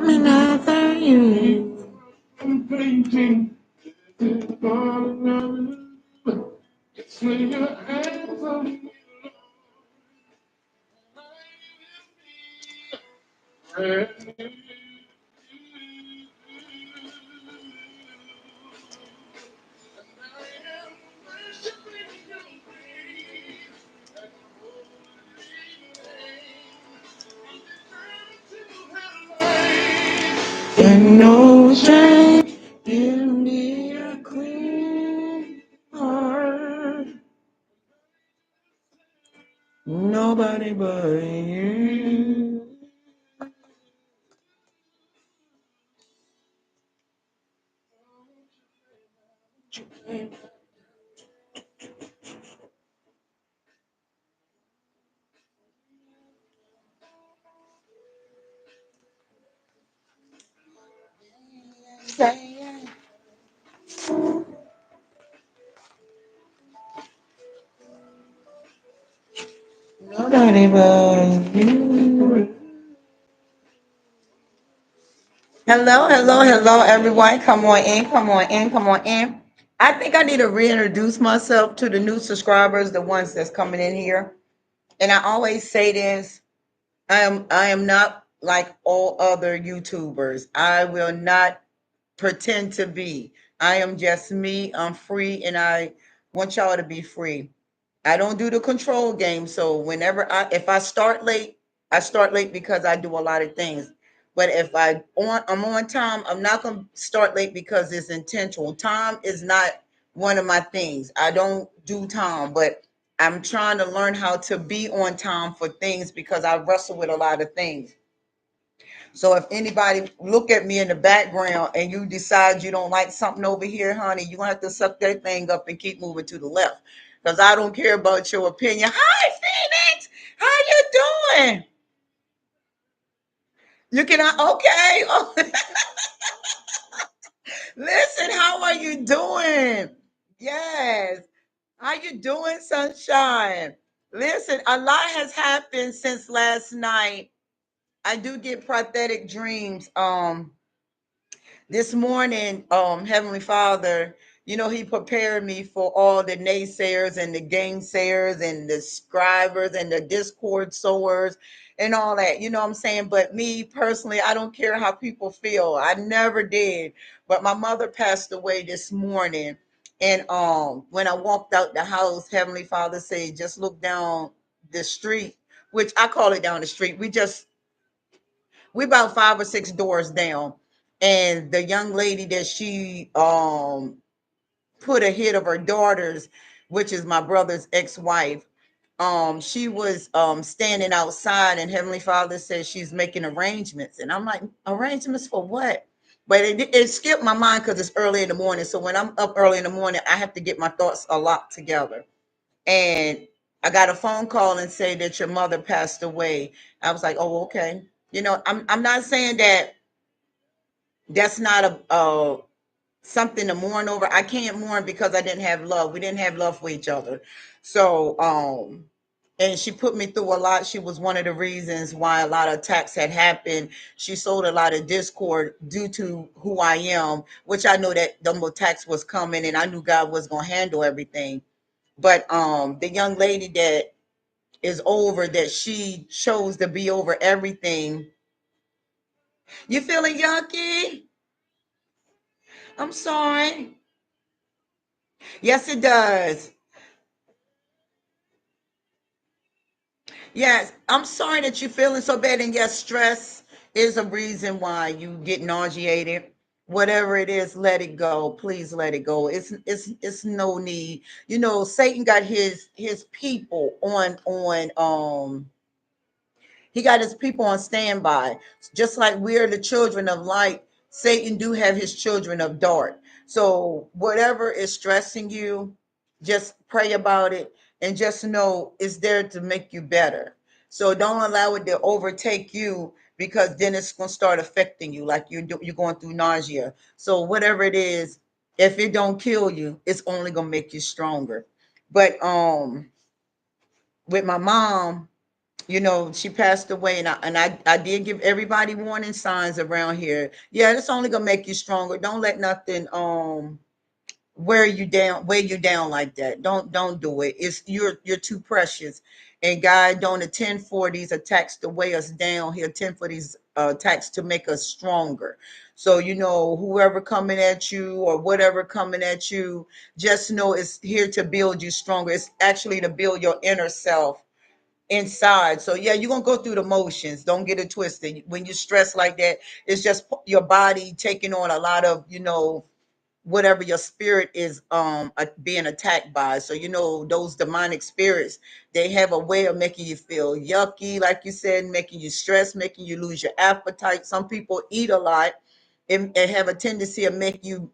another you. And no shame, give me a clean heart. Nobody but you. Nobody but you. Hello, hello, hello, everyone. Come on in, come on in, come on in. I think I need to reintroduce myself to the new subscribers, the ones that's coming in here. And I always say this, I am not like all other YouTubers. I will not pretend to be. I am just me. I'm free and I want y'all to be free. I don't do the control game. So if I start late, I start late because I do a lot of things. But if I'm on time, I'm not gonna start late because it's intentional. Time is not one of my things. I don't do time, but I'm trying to learn how to be on time for things because I wrestle with a lot of things. So if anybody look at me in the background and you decide you don't like something over here, honey, you're gonna have to suck that thing up and keep moving to the left. Because I don't care about your opinion. Hi, Phoenix. How you doing? You can okay. Listen, how are you doing? Yes. How you doing, sunshine? Listen, a lot has happened since last night. I do get prophetic dreams. This morning, Heavenly Father, He prepared me for all the naysayers and the gainsayers and the scribers and the discord sowers and all that. You know what I'm saying? But me personally, I don't care how people feel. I never did. But my mother passed away this morning. And when I walked out the house, Heavenly Father said, just look down the street, which I call it down the street. We about 5 or 6 doors down, and the young lady that she put a hit of her daughters, which is my brother's ex-wife, she was standing outside, and Heavenly Father says she's making arrangements, and I'm like, arrangements for what? But it skipped my mind because it's early in the morning. So when I'm up early in the morning, I have to get my thoughts a lot together. And I got a phone call and say that your mother passed away. I was like, oh, okay. I'm not saying that that's not a something to mourn over. I can't mourn because I didn't have love. We didn't have love for each other. So and she put me through a lot. She was one of the reasons why a lot of attacks had happened. She sowed a lot of discord due to who I am, which I know that the attacks was coming and I knew God was going to handle everything. But the young lady that is over, that she chose to be over everything. You feeling yucky? I'm sorry. Yes, it does. Yes, I'm sorry that you're feeling so bad. And yes, stress is a reason why you get nauseated. Whatever it is, let it go. Please let it go. It's no need. Satan got his people on he got his people on standby. Just like we're the children of light, Satan do have his children of dark. So whatever is stressing you, just pray about it and just know it's there to make you better. So don't allow it to overtake you because then it's going to start affecting you like you're going through nausea. So whatever it is, if it don't kill you, it's only going to make you stronger. But with my mom, She passed away, and I did give everybody warning signs around here. Yeah, it's only gonna make you stronger. Don't let nothing wear you down like that. Don't do it. It's you're too precious. And God don't attend for these attacks to weigh us down. He attend for these attacks to make us stronger. So whoever coming at you or whatever coming at you, just know it's here to build you stronger. It's actually to build your inner self inside. So yeah, you're gonna go through the motions. Don't get it twisted. When you stress like that, it's just your body taking on a lot of whatever your spirit is being attacked by. So those demonic spirits, they have a way of making you feel yucky, like you said, making you stress, making you lose your appetite. Some people eat a lot and have a tendency of make you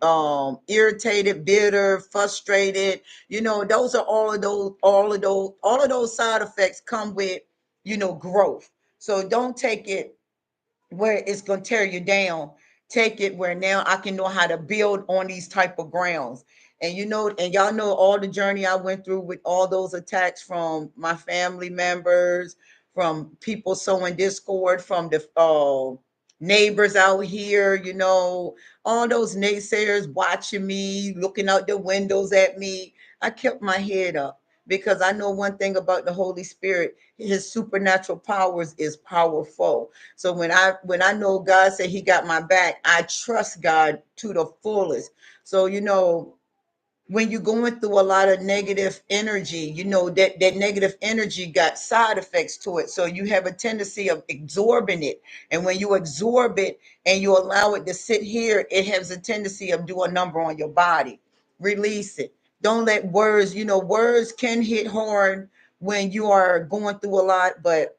irritated, bitter, frustrated. Those are all of those side effects come with growth. So don't take it where it's going to tear you down. Take it where now I can know how to build on these type of grounds. And y'all know all the journey I went through with all those attacks from my family members, from people sowing discord, from the neighbors out here, all those naysayers watching me, looking out the windows at me. I kept my head up because I know one thing about the Holy Spirit. His supernatural powers is powerful. So when I know God said he got my back, I trust God to the fullest. So when you're going through a lot of negative energy, that negative energy got side effects to it. So you have a tendency of absorbing it. And when you absorb it and you allow it to sit here, it has a tendency of doing a number on your body. Release it. Don't let words can hit hard when you are going through a lot, but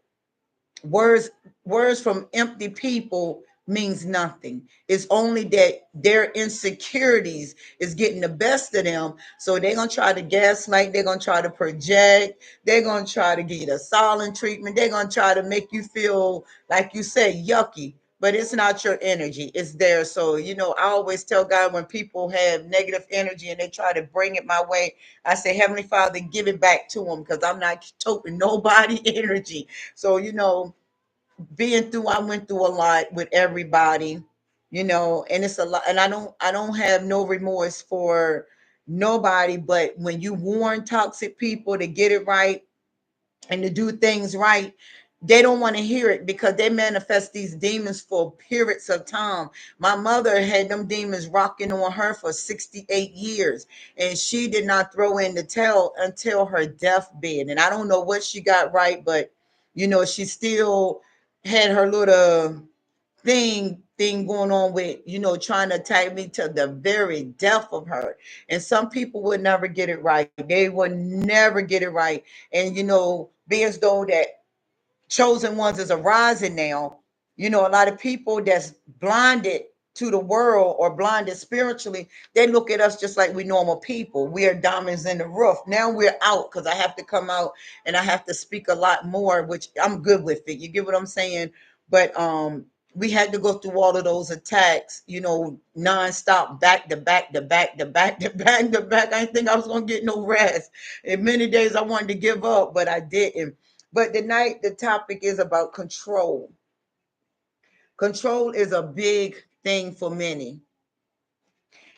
words words from empty people means nothing. It's only that their insecurities is getting the best of them. So they're gonna try to gaslight, they're gonna try to project, they're gonna try to give you the silent treatment, they're gonna try to make you feel like you say yucky. But it's not your energy, it's there. So I always tell God when people have negative energy and they try to bring it my way, I say, Heavenly Father, give it back to them because I'm not taking nobody energy. So I went through a lot with everybody, and it's a lot, and I don't have no remorse for nobody. But when you warn toxic people to get it right and to do things right, they don't want to hear it because they manifest these demons for periods of time. My mother had them demons rocking on her for 68 years, and she did not throw in the towel until her deathbed. And I don't know what she got right, but she still had her little thing going on with trying to attack me to the very death of her. And some people would never get it right. They would never get it right. And being as though that chosen ones is arising now. A lot of people that's blinded to the world or blinded spiritually, they look at us just like we normal people. We are diamonds in the rough. Now we're out because I have to come out and I have to speak a lot more, which I'm good with it. You get what I'm saying? But we had to go through all of those attacks, nonstop, back to back to back to back to back to back. I didn't think I was gonna get no rest. And many days I wanted to give up, but I didn't. But tonight, the topic is about control. Control is a big thing for many.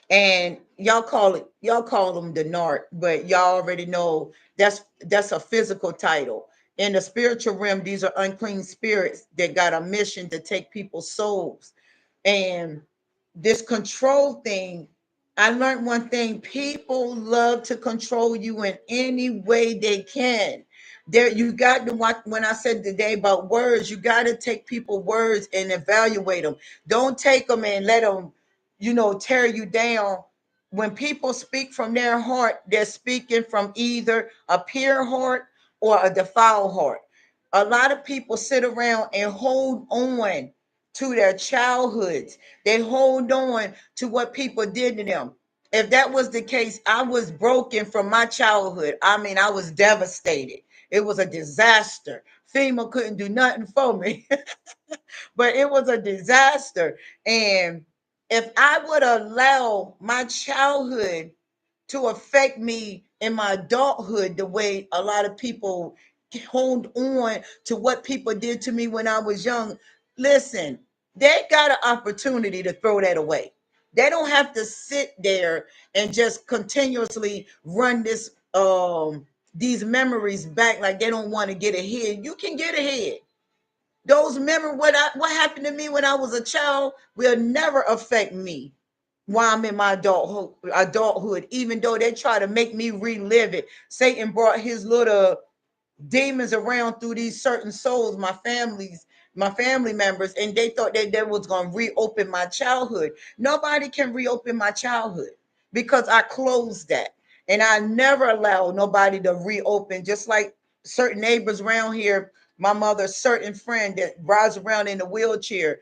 And y'all call them the narc, but y'all already know that's a physical title. In the spiritual realm, these are unclean spirits that got a mission to take people's souls. And this control thing, I learned one thing: people love to control you in any way they can. There, you got to watch. When I said today about words, you got to take people words and evaluate them. Don't take them and let them tear you down. When people speak from their heart, they're speaking from either a pure heart or a defiled heart. A lot of people sit around and hold on to their childhoods. They hold on to what people did to them. If that was the case, I was broken from my childhood. I mean, I was devastated. It was a disaster. FEMA couldn't do nothing for me, but it was a disaster. And if I would allow my childhood to affect me in my adulthood the way a lot of people hold on to what people did to me when I was young. Listen, they got an opportunity to throw that away. They don't have to sit there and just continuously run these memories back like they don't want to get ahead. You can get ahead. Those memories, what happened to me when I was a child will never affect me while I'm in my adulthood, even though they try to make me relive it. Satan brought his little demons around through these certain souls, my family members, and they thought that they was going to reopen my childhood. Nobody can reopen my childhood because I closed that. And I never allow nobody to reopen, just like certain neighbors around here, my mother's certain friend that rides around in a wheelchair.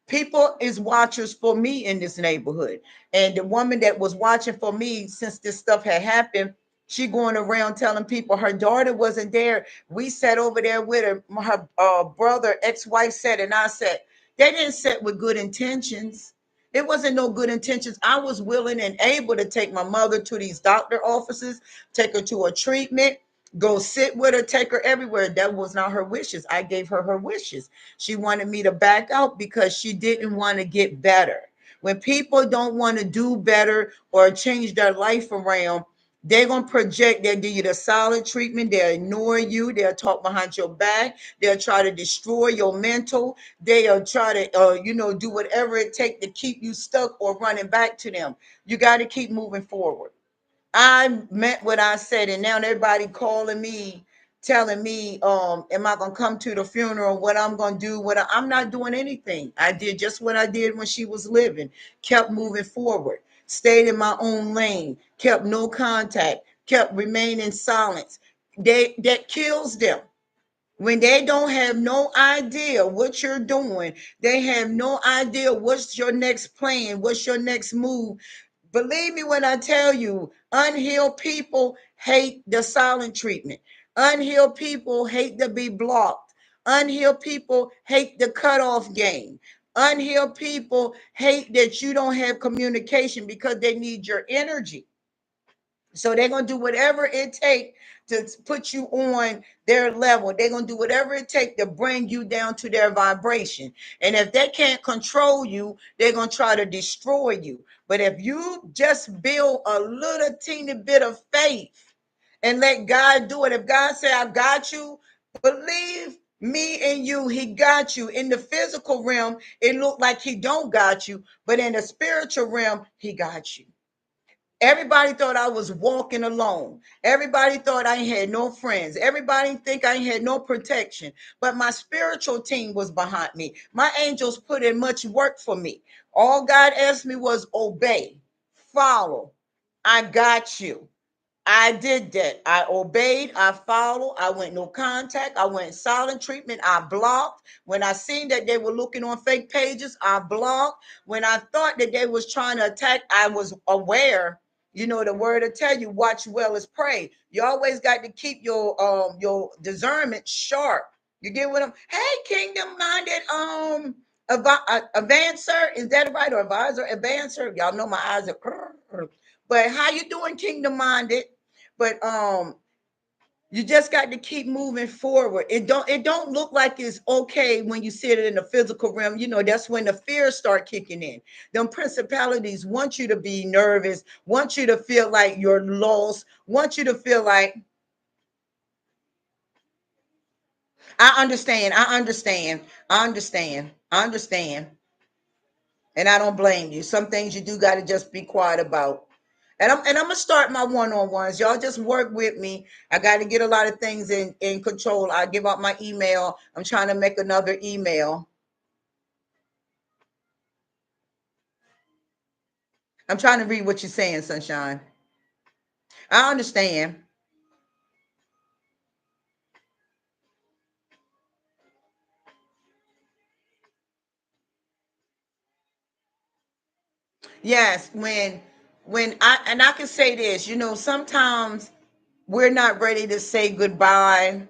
People is watchers for me in this neighborhood, and the woman that was watching for me since this stuff had happened, she going around telling people her daughter wasn't there. We sat over there with her brother ex-wife said, and I said they didn't sit with good intentions. It wasn't no good intentions. I was willing and able to take my mother to these doctor offices, take her to a treatment, go sit with her, take her everywhere. That was not her wishes. I gave her her wishes. She wanted me to back out because she didn't want to get better. When people don't want to do better or change their life around, they're going to project, they'll give you the solid treatment, they'll ignore you, they'll talk behind your back, they'll try to destroy your mental, they'll try to, do whatever it takes to keep you stuck or running back to them. You got to keep moving forward. I meant what I said, and now everybody calling me, telling me, am I gonna come to the funeral? What I'm gonna do? I'm not doing anything. I did just what I did when she was living. Kept moving forward. Stayed in my own lane. Kept no contact. Kept remaining silence. That kills them. When they don't have no idea what you're doing, they have no idea what's your next plan, what's your next move. Believe me when I tell you, unhealed people hate the silent treatment. Unhealed people hate to be blocked. Unhealed people hate the cutoff game. Unhealed people hate that you don't have communication because they need your energy. So they're gonna do whatever it takes to put you on their level. They're gonna do whatever it takes to bring you down to their vibration. And if they can't control you, they're gonna try to destroy you. But if you just build a little teeny bit of faith and let God do it, if God say, "I've got you," believe me and you, He got you. In the physical realm, it looked like He don't got you, but in the spiritual realm, He got you. Everybody thought I was walking alone. Everybody thought I had no friends. Everybody think I had no protection. But my spiritual team was behind me. My angels put in much work for me. All God asked me was obey, follow. I got you. I did that. I obeyed. I followed. I went no contact. I went silent treatment. I blocked. When I seen that they were looking on fake pages, I blocked. When I thought that they was trying to attack, I was aware. You know the word will tell you, watch well as pray. You always got to keep your discernment sharp. You get what I'm? Hey, kingdom minded advancer, is that right? Or advisor, advancer? Y'all know my eyes are. But how you doing, kingdom minded? But you just got to keep moving forward. It don't look like it's okay when you see it in the physical realm. That's when the fears start kicking in. Them principalities want you to be nervous, want you to feel like you're lost, want you to feel like, I understand. And I don't blame you. Some things you do got to just be quiet about. And I'm gonna start my one-on-ones. Y'all just work with me. I got to get a lot of things in control. I give out my email. I'm trying to make another email. I'm trying to read what you're saying, Sunshine. I understand. Yes, when I can say this, sometimes we're not ready to say goodbye.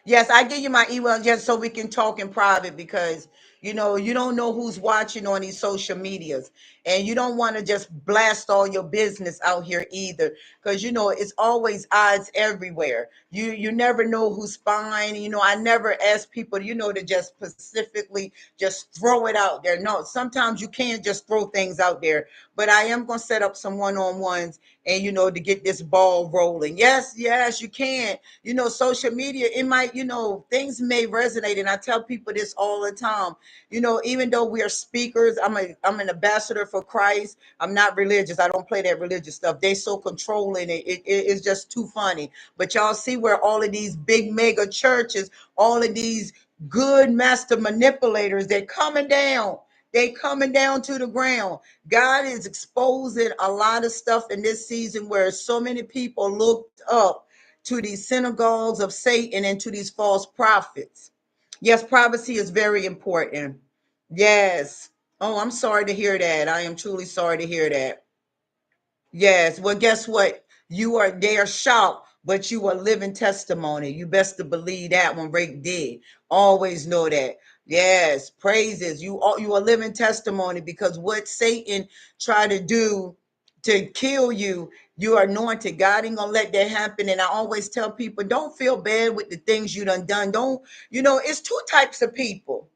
Yes, I give you my email just so we can talk in private because You don't know who's watching on these social medias, and you don't want to just blast all your business out here either, because it's always odds everywhere. You never know who's spying. I never ask people, to just specifically just throw it out there. No, sometimes you can't just throw things out there, but I am going to set up some one-on-ones, and to get this ball rolling. Yes, you can. Social media, it might, things may resonate, and I tell people this all the time. Even though we are speakers, I'm an ambassador for Christ. I'm not religious. I don't play that religious stuff. They so controlling it. It's just too funny. But y'all see where all of these big mega churches, all of these good master manipulators, they're coming down. They coming down to the ground. God is exposing a lot of stuff in this season where so many people looked up to these synagogues of Satan and to these false prophets. Yes, privacy is very important. Yes. Oh, I'm sorry to hear that. I am truly sorry to hear that. Yes. Well, guess what? They are shocked, but you are living testimony. You best to believe that one Rick did. Always know that. Yes. Praises. You are living testimony, because what Satan tried to do to kill you, you are anointed. God ain't gonna let that happen. And I always tell people, don't feel bad with the things you done. Don't, it's two types of people.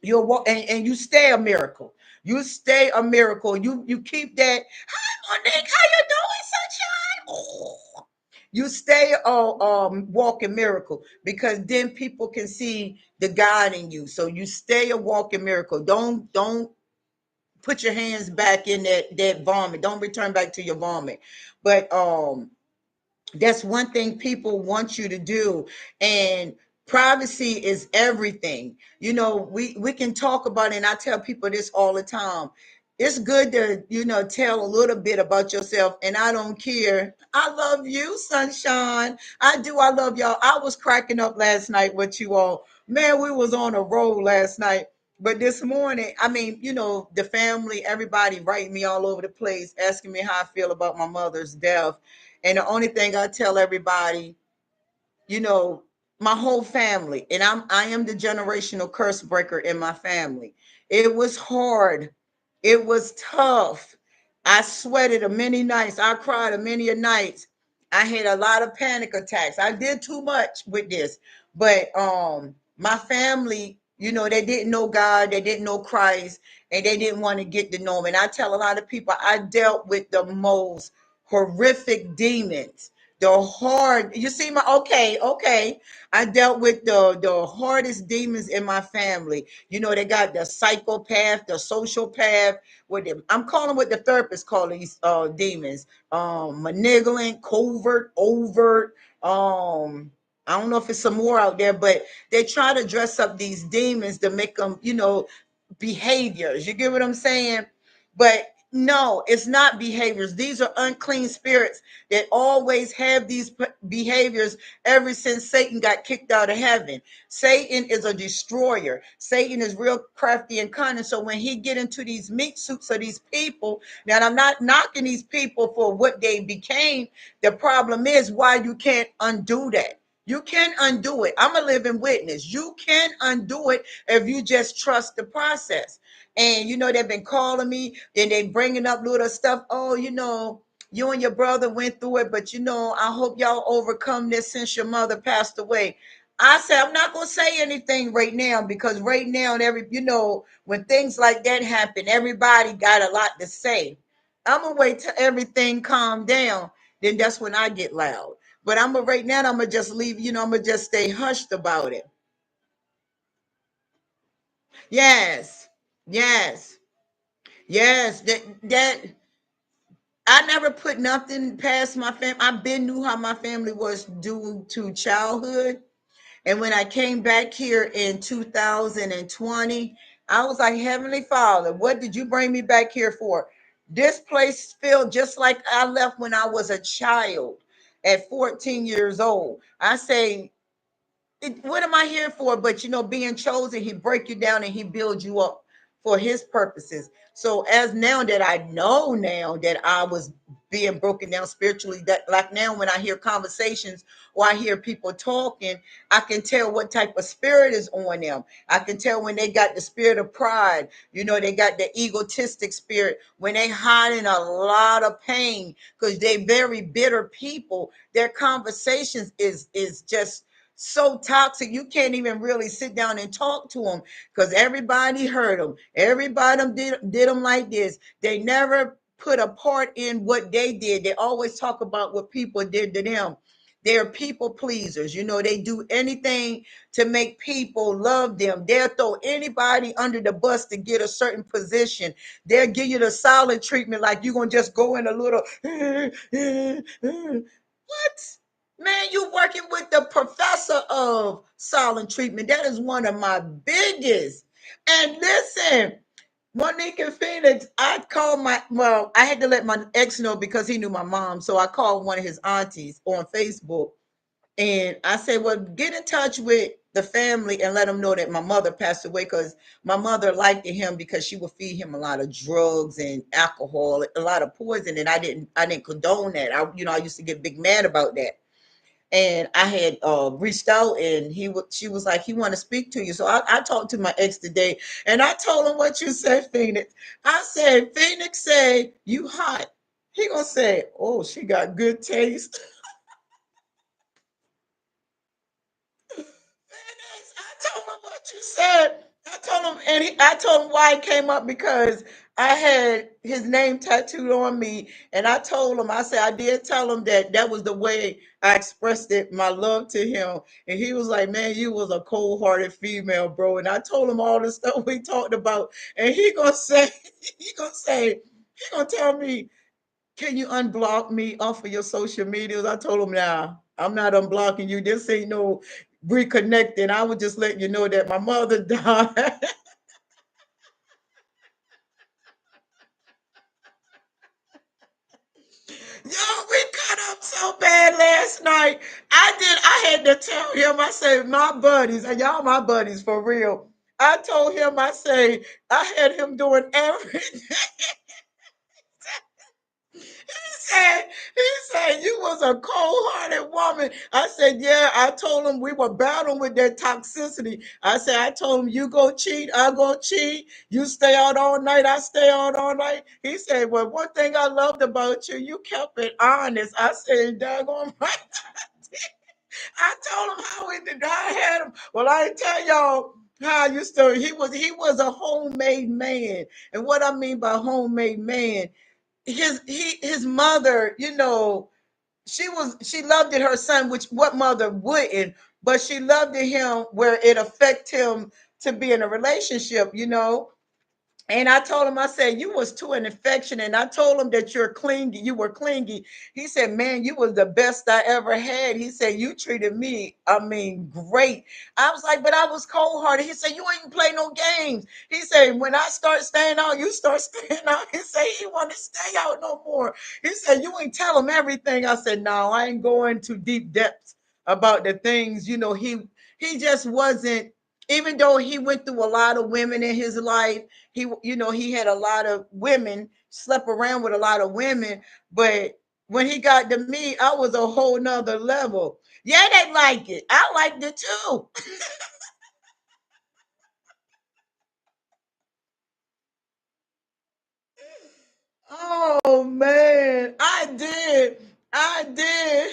You're and you stay a miracle. You stay a miracle. You keep that. Hi, Monique. How you doing, sunshine? Oh. You stay a walking miracle, because then people can see the God in you. So you stay a walking miracle. Don't put your hands back in that vomit. Don't return back to your vomit. But that's one thing people want you to do. And privacy is everything. We can talk about it, and I tell people this all the time. It's good to, tell a little bit about yourself, and I don't care. I love you, sunshine. I do. I love y'all. I was cracking up last night with you all. Man, we was on a roll last night. But this morning, I mean, the family, everybody writing me all over the place, asking me how I feel about my mother's death. And the only thing I tell everybody, you know, my whole family, and I am the generational curse breaker in my family. It was hard. It was tough. I sweated a many nights. I cried a many a nights. I had a lot of panic attacks. I did too much with this. But my family, they didn't know God, they didn't know Christ, and they didn't want to get to know him. And I tell a lot of people, I dealt with the most horrific demons. The hard, you see my okay. I dealt with the hardest demons in my family. They got the psychopath, the sociopath, with them. I'm calling what the therapists call these demons. Malignant, covert, overt. I don't know if it's some more out there, but they try to dress up these demons to make them, behaviors. You get what I'm saying? But no, it's not behaviors. These are unclean spirits that always have these behaviors ever since Satan got kicked out of heaven. Satan is a destroyer. Satan is real crafty and cunning. So when he get into these meat suits of these people, now I'm not knocking these people for what they became. The problem is why you can't undo that. You can undo it. I'm a living witness. You can undo it if you just trust the process. And they've been calling me, and they bringing up little stuff. Oh, you and your brother went through it, but I hope y'all overcome this since your mother passed away. I said I'm not gonna say anything right now, because right now, and when things like that happen, everybody got a lot to say. I'm gonna wait till everything calm down. Then that's when I get loud. But right now, I'm gonna just leave. I'm gonna just stay hushed about it. Yes, yes, yes. That I never put nothing past my family. I been knew how my family was due to childhood. And when I came back here in 2020, I was like, Heavenly Father, what did you bring me back here for? This place felt just like I left when I was a child at 14 years old. I say, what am I here for? But being chosen, he break you down and he builds you up. for his purposes. So as now that I know now that I was being broken down spiritually, that like now when I hear conversations or I hear people talking, I can tell what type of spirit is on them. I can tell when they got the spirit of pride, they got the egotistic spirit, when they hiding a lot of pain because they very bitter people. Their conversations is just so toxic. You can't even really sit down and talk to them because everybody heard them. Everybody did them like this. They never put a part in what they did. They always talk about what people did to them. They're people pleasers. They do anything to make people love them. They'll throw anybody under the bus to get a certain position. They'll give you the silent treatment like you're going to just go in a little, what? Man, you working with the professor of silent treatment. That is one of my biggest. And listen, Monique and Phoenix, I had to let my ex know because he knew my mom. So I called one of his aunties on Facebook and I said, well, get in touch with the family and let them know that my mother passed away because my mother liked him because she would feed him a lot of drugs and alcohol, a lot of poison. And I didn't condone that. I used to get big mad about that. And I had reached out and she was like, he want to speak to you. So I talked to my ex today and I told him what you said, Phoenix. I said, Phoenix said, you hot. He gonna say, oh, she got good taste. I told him what you said. I told him, and I told him why it came up because I had his name tattooed on me, and I told him, I said I did tell him that that was the way I expressed it, my love to him, and he was like, "Man, you was a cold-hearted female, bro." And I told him all the stuff we talked about, and he gonna say, he gonna tell me, can you unblock me off of your social medias? I told him, nah, I'm not unblocking you. This ain't no reconnecting. I was just letting you know that my mother died. Yo, we cut up so bad last night. I had to tell him, I said, my buddies, and y'all my buddies for real. I told him, I say, I had him doing everything. said, he said, you was a cold-hearted woman. I said, yeah. I told him we were battling with that toxicity. I told him, you go cheat, I go cheat. You stay out all night, I stay out all night. He said, well, one thing I loved about you, you kept it honest. I said, daggone right. I told him how we did. I had him. Well, I didn't tell y'all how I used to. He was a homemade man. And what I mean by homemade man, his mother, she loved it her son, which what mother wouldn't, but she loved it him where it affect him to be in a relationship. And I told him, I said, you was too an infection. And I told him that you were clingy. He said, man, you was the best I ever had. He said, you treated me, I mean, great. I was like, but I was cold hearted. He said, you ain't play no games. He said, when I start staying out, you start staying out. He said, he want to stay out no more. He said, you ain't tell him everything. I said, no, I ain't going to deep depths about the things, he just wasn't, even though he went through a lot of women in his life, he had a lot of women, slept around with a lot of women, but when he got to me, I was a whole nother level. Yeah, they like it. I liked it too. Oh man, I did. I did.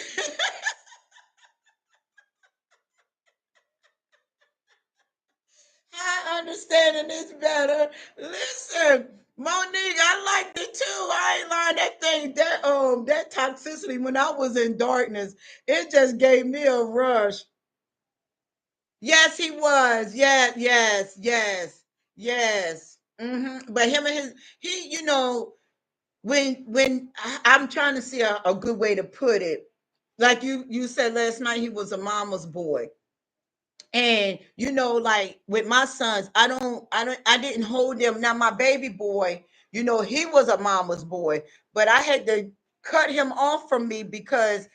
I understanding this better. Listen, Monique, I liked it too. I ain't lying. That thing, that toxicity when I was in darkness, it just gave me a rush. Yes, he was. Yeah, yes, yes, yes. But him and when I'm trying to see a good way to put it, like you said last night, he was a mama's boy. And like with my sons, I didn't hold them. Now my baby boy, he was a mama's boy, but I had to cut him off from me because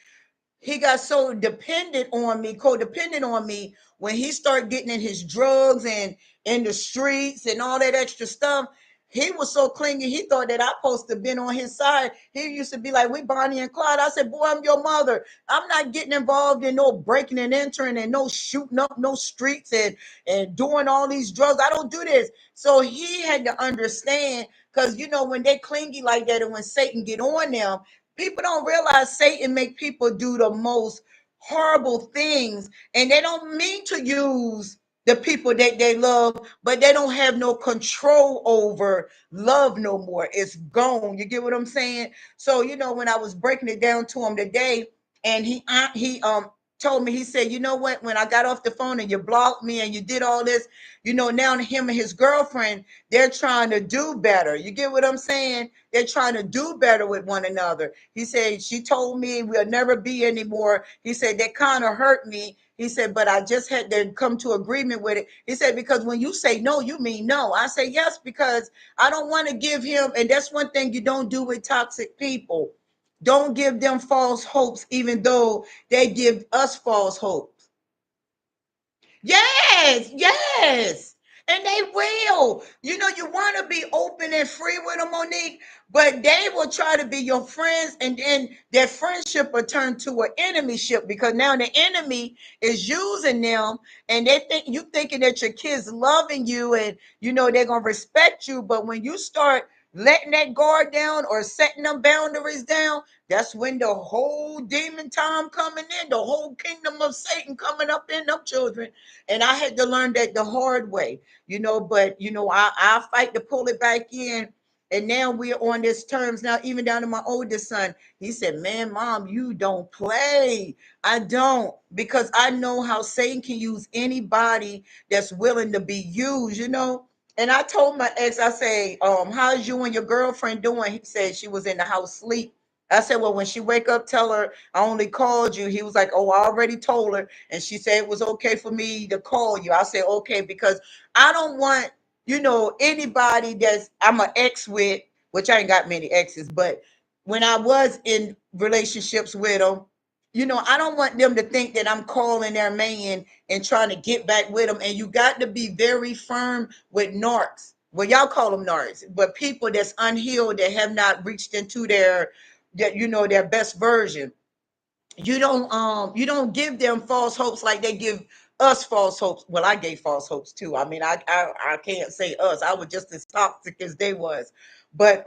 he got so dependent on me, codependent on me, when he started getting in his drugs and in the streets and all that extra stuff, he was so clingy. He thought that I supposed to been on his side. He used to be like, "We Bonnie and Clyde." I said, "Boy, I'm your mother. I'm not getting involved in no breaking and entering and no shooting up no streets and doing all these drugs. I don't do this." So he had to understand, because when they clingy like that and when Satan get on them, people don't realize Satan make people do the most horrible things, and they don't mean to use the people that they love, but they don't have no control over love no more. It's gone. You get what I'm saying? So when I was breaking it down to him today, and he told me, he said, "You know what? When I got off the phone and you blocked me and you did all this, now him and his girlfriend, they're trying to do better." You get what I'm saying? They're trying to do better with one another. He said, "She told me we'll never be anymore." He said, "That kind of hurt me." He said, "But I just had to come to agreement with it." He said, "Because when you say no, you mean no." I say, "Yes, because I don't want to give him," and that's one thing you don't do with toxic people. Don't give them false hopes, even though they give us false hopes. Yes, yes. And they will. You want to be open and free with them, Monique, but they will try to be your friends, and then their friendship will turn to an enemyship, because now the enemy is using them, and they think you thinking that your kids loving you, and they're gonna respect you. But when you start letting that guard down or setting them boundaries down, that's when the whole demon time coming in, the whole kingdom of Satan coming up in them children. And I had to learn that the hard way, but I fight to pull it back in. And now we're on this terms now, even down to my oldest son. He said, "Man, mom, you don't play." I don't, because I know how Satan can use anybody that's willing to be used. And I told my ex, I say, "How's you and your girlfriend doing?" He said she was in the house sleep. I said, "Well, when she wake up, tell her I only called you." He was like, "Oh, I already told her, and she said it was okay for me to call you." I said, "Okay," because I don't want, anybody that's I'm an ex with, which I ain't got many exes, but when I was in relationships with them, I don't want them to think that I'm calling their man and trying to get back with them. And you got to be very firm with narcs. Well, y'all call them narcs, but people that's unhealed, that have not reached into their best version. You don't give them false hopes like they give us false hopes. Well, I gave false hopes too. I mean, I can't say us. I was just as toxic as they was. But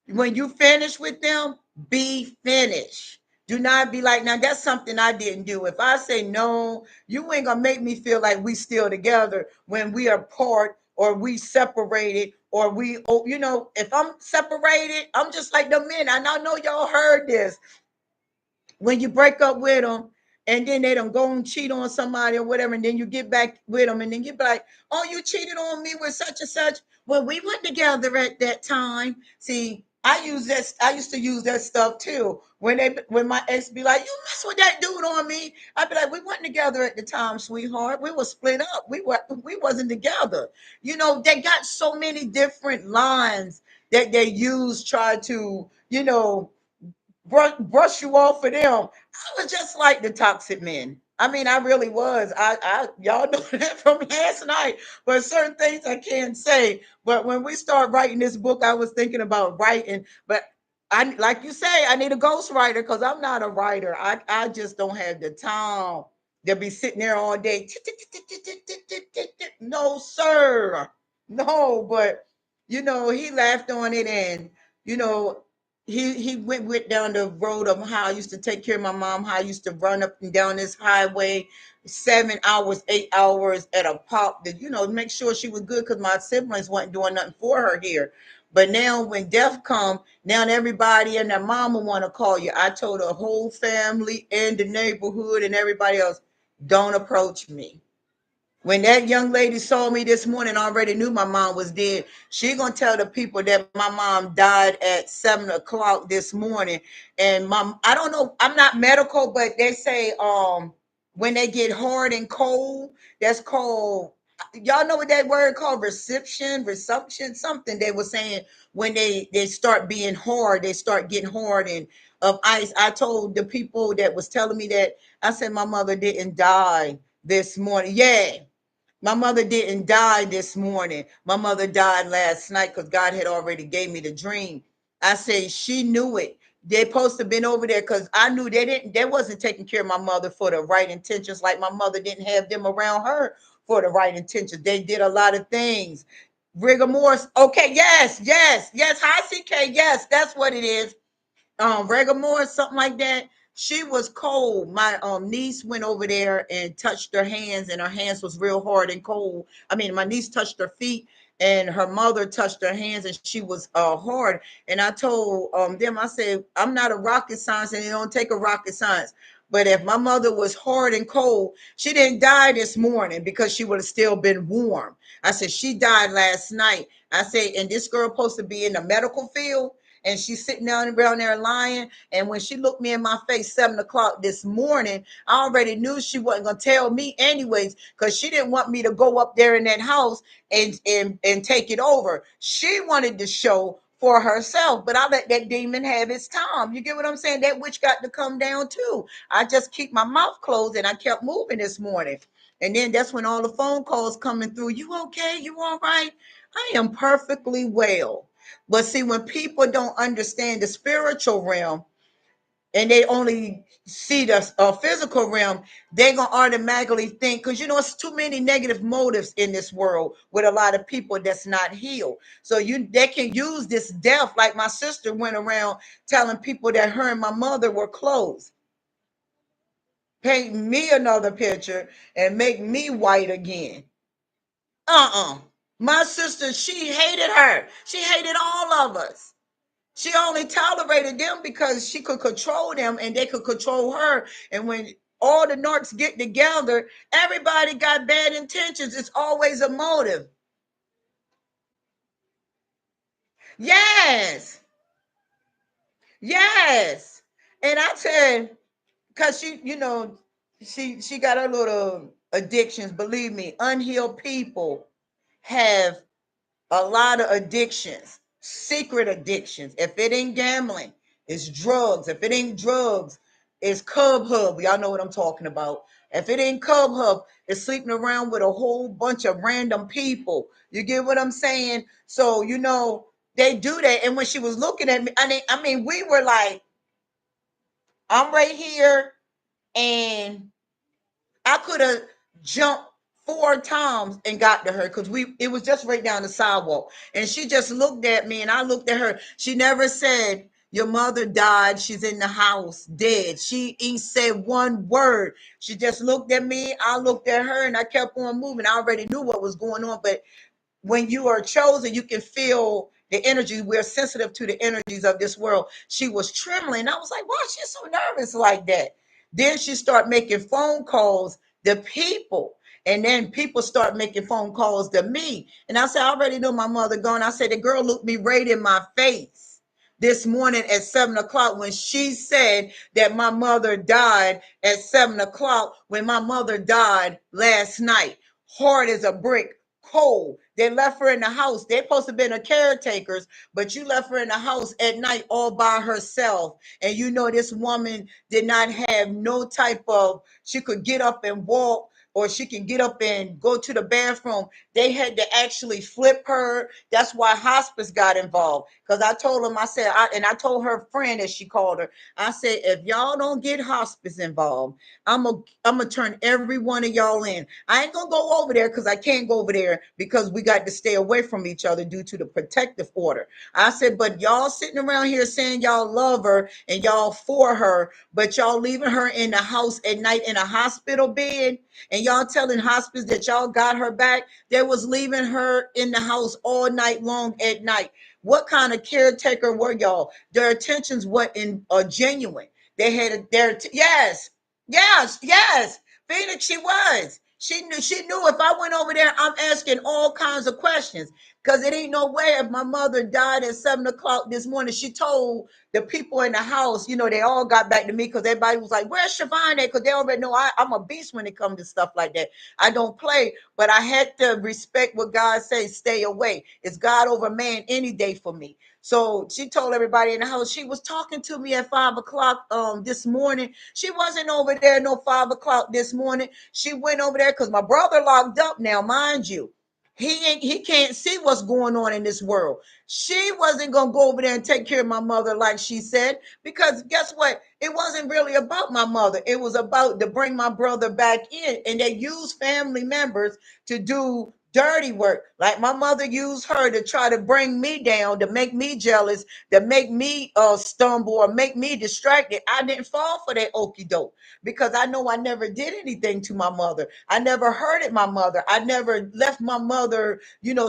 when you finish with them, be finished. Do not be like, now that's something I didn't do. If I say no, you ain't gonna make me feel like we still together when we are apart, or we separated, or if I'm separated, I'm just like the men. And I know y'all heard this. When you break up with them, and then they don't go and cheat on somebody or whatever, and then you get back with them, and then you be like, "Oh, you cheated on me with such and such." Well, we went together at that time. See, I used to use that stuff too. When my ex be like, "You mess with that dude on me," I'd be like, "We weren't together at the time, sweetheart. We were split up. We wasn't together." They got so many different lines that they use, try to, brush you off of them. I was just like the toxic men. I mean, I really was. Y'all know that from last night. But certain things I can't say. But when we start writing this book, I was thinking about writing. But I, like you say, I need a ghostwriter, because I'm not a writer. I just don't have the time to be sitting there all day. No, sir. No, but he laughed on it, and you know, he went down the road of how I used to take care of my mom, how I used to run up and down this highway 7 hours, 8 hours at a pop, to make sure she was good, because my siblings wasn't doing nothing for her here. But now when death come, now everybody and their mama want to call you. I told the whole family and the neighborhood and everybody else, don't approach me. When that young lady saw me this morning, already knew my mom was dead. She gonna tell the people that my mom died at 7 o'clock this morning. And mom, I don't know, I'm not medical, but they say when they get hard and cold, that's called, y'all know what that word called, resumption, something they were saying. When they start being hard, they start getting hard and of ice. I told the people that was telling me that, I said, my mother didn't die this morning. Yeah. My mother didn't die this morning. My mother died last night because God had already gave me the dream. I said she knew it. They supposed to been over there because I knew they wasn't taking care of my mother for the right intentions. Like my mother didn't have them around her for the right intentions. They did a lot of things. Rigor mortis. Okay, yes, yes, yes. Hi, CK. Yes, that's what it is. Regamore, something like that. She was cold. My niece went over there and touched her hands, and her hands was real hard and cold. I mean, my niece touched her feet, and her mother touched her hands, and she was hard. And I told them, I said, I'm not a rocket science, and it don't take a rocket science. But if my mother was hard and cold, she didn't die this morning because she would have still been warm. I said she died last night. I said, and this girl supposed to be in the medical field, and she's sitting down around there lying. And when she looked me in my face 7 o'clock this morning, I already knew she wasn't gonna tell me anyways, because she didn't want me to go up there in that house and take it over. She wanted to show for herself, but I let that demon have its time. You get what I'm saying? That witch got to come down too. I just keep my mouth closed and I kept moving this morning. And then that's when all the phone calls coming through. You okay? You all right? I am perfectly well. But see, when people don't understand the spiritual realm and they only see the physical realm, they're going to automatically think, because you know, it's too many negative motives in this world with a lot of people that's not healed. So they can use this death, like my sister went around telling people that her and my mother were close. Paint me another picture and make me white again. My sister, she hated her. She hated all of us. She only tolerated them because she could control them and they could control her. And when all the narcs get together, everybody got bad intentions. It's always a motive. Yes. Yes. And I said, because she got her little addictions. Believe me, unhealed people have a lot of addictions, secret addictions. If it ain't gambling, it's drugs. If it ain't drugs, it's Cub Hub. Y'all know what I'm talking about. If it ain't Cub Hub, it's sleeping around with a whole bunch of random people. You get what I'm saying? So, they do that. And when she was looking at me, I mean, we were like, I'm right here, and I could have jumped 4 times and got to her because it was just right down the sidewalk. And she just looked at me and I looked at her. She never said, your mother died. She's in the house dead. She ain't said one word. She just looked at me. I looked at her and I kept on moving. I already knew what was going on, but when you are chosen, you can feel the energy. We're sensitive to the energies of this world. She was trembling. I was like, why is she so nervous like that? Then she started making phone calls to people. And then people start making phone calls to me. And I said, I already know my mother gone. I said, the girl looked me right in my face this morning at 7 o'clock when she said that my mother died at 7 o'clock when my mother died last night. Hard as a brick, cold. They left her in the house. They're supposed to have been a caretakers, but you left her in the house at night all by herself. And this woman did not have no type of, she could get up and walk, or she can get up and go to the bathroom. They had to actually flip her. That's why hospice got involved. Because I told them, I said, I told her friend, as she called her, I said, if y'all don't get hospice involved, I'm gonna turn every one of y'all in. I ain't gonna go over there because I can't go over there because we got to stay away from each other due to the protective order. I said, but y'all sitting around here saying y'all love her and y'all for her, but y'all leaving her in the house at night in a hospital bed, and y'all telling hospice that y'all got her back. They was leaving her in the house all night long at night. What kind of caretaker were y'all? Their attentions weren't genuine. They had yes, yes, yes. Phoenix, she was. She knew if I went over there, I'm asking all kinds of questions. Because it ain't no way if my mother died at 7 o'clock this morning. She told the people in the house, they all got back to me because everybody was like, where's Siobhan at? Because they already know I'm a beast when it comes to stuff like that. I don't play, but I had to respect what God says, stay away. It's God over man any day for me. So she told everybody in the house she was talking to me at 5 o'clock this morning. She wasn't over there no 5 o'clock this morning. She went over there because my brother locked up now, mind you. He can't see what's going on in this world. She wasn't gonna go over there and take care of my mother like she said, because guess what? It wasn't really about my mother. It was about to bring my brother back in, and they used family members to do dirty work. Like my mother used her to try to bring me down, to make me jealous, to make me stumble or make me distracted. I didn't fall for that okey doke because I know I never did anything to my mother. I never hurted my mother. I never left my mother,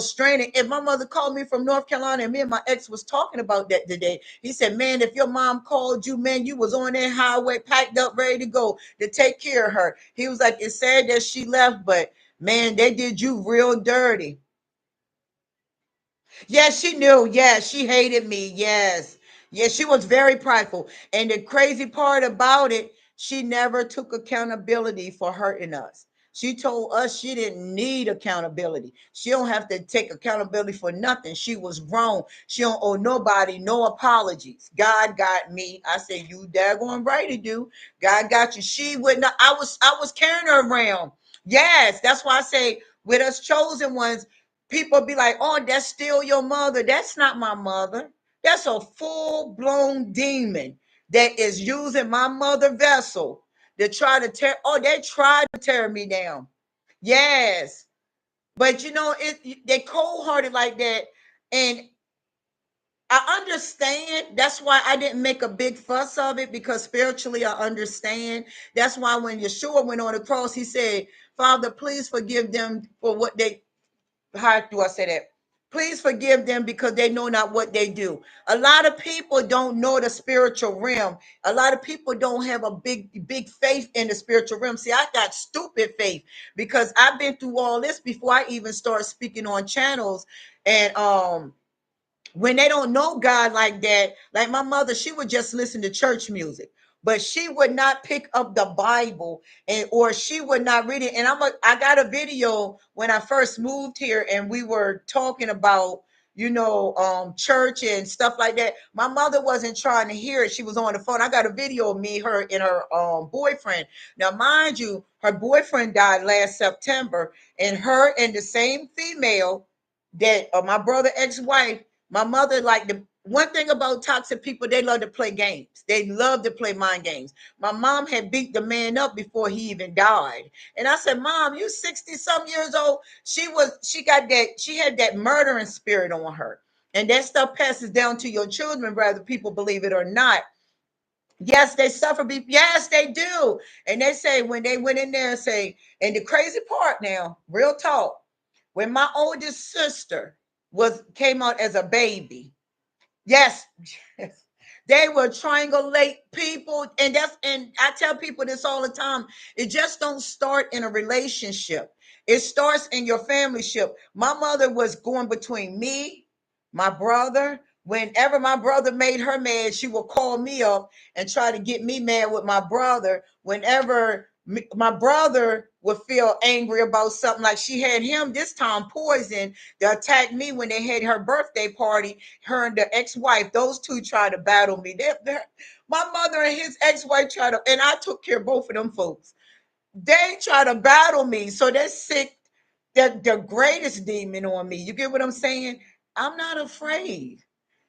straining. If my mother called me from North Carolina, and me and my ex was talking about that today, he said, man, if your mom called you, man, you was on that highway packed up, ready to go to take care of her. He was like, it's sad that she left, but man, they did you real dirty. Yes, she knew. Yes, she hated me. Yes. Yes, she was very prideful. And the crazy part about it, she never took accountability for hurting us. She told us she didn't need accountability. She don't have to take accountability for nothing. She was grown. She don't owe nobody no apologies. God got me. I said, you daggone right to do. God got you. She would not. I was carrying her around. Yes, that's why I say with us chosen ones, people be like, oh, that's still your mother. That's not my mother. That's a full blown demon that is using my mother vessel to try to tear. Oh, they tried to tear me down. Yes. But they cold hearted like that. And I understand. That's why I didn't make a big fuss of it, because spiritually I understand. That's why when Yeshua went on the cross, he said, Father, please forgive them for what they, how do I say that? Please forgive them because they know not what they do. A lot of people don't know the spiritual realm. A lot of people don't have a big faith in the spiritual realm. See, I got stupid faith because I've been through all this before I even start speaking on channels. And when they don't know God like that, like my mother, she would just listen to church music, but she would not pick up the Bible, and or she would not read it. And I got a video when I first moved here, and we were talking about church and stuff like that. My mother wasn't trying to hear it. She was on the phone. I got a video of me, her, and her boyfriend. Now, mind you, her boyfriend died last September, and her and the same female that my brother ex-wife, my mother, like, the one thing about toxic people, they love to play games. They love to play mind games. My mom had beat the man up before he even died. And I said, Mom, you 60 some years old. She had that murdering spirit on her. And that stuff passes down to your children, whether people believe it or not. Yes, they suffer. Yes, they do. And they say when they went in there and say, and the crazy part now, real talk, when my oldest sister was came out as a baby. Yes, yes. They will triangulate people, and I tell people this all the time. It just don't start in a relationship. It starts in your family ship. My mother was going between me, my brother. Whenever my brother made her mad, she would call me up and try to get me mad with my brother. Whenever my brother would feel angry about something, like she had him this time poisoned to attack me when they had her birthday party. Her and the ex-wife, those two tried to battle me. My mother and his ex-wife tried to, and I took care of both of them folks. They try to battle me. So they're sick, the greatest demon on me. You get what I'm saying? I'm not afraid.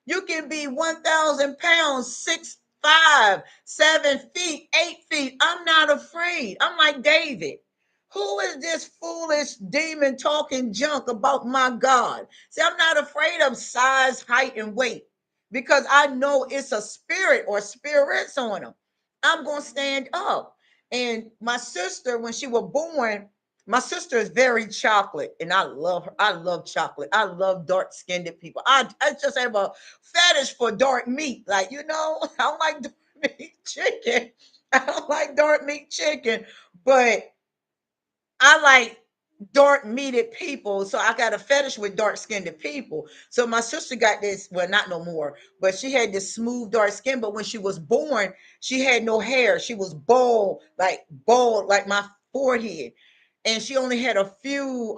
You can be 1,000 pounds, 6'5", 7 feet, 8 feet. I'm not afraid. I'm like David. Who is this foolish demon talking junk about my God? See, I'm not afraid of size, height, and weight because I know it's a spirit or spirits on them. I'm going to stand up. And my sister, when she was born, my sister is very chocolate, and I love her. I love chocolate. I love dark skinned people. I just have a fetish for dark meat. Like, I don't like dark meat chicken. I don't like dark meat chicken, but I like dark meated people. So I got a fetish with dark skinned people. So my sister got this, well, not no more, but she had this smooth dark skin. But when she was born, she had no hair. She was bald, like my forehead. And she only had a few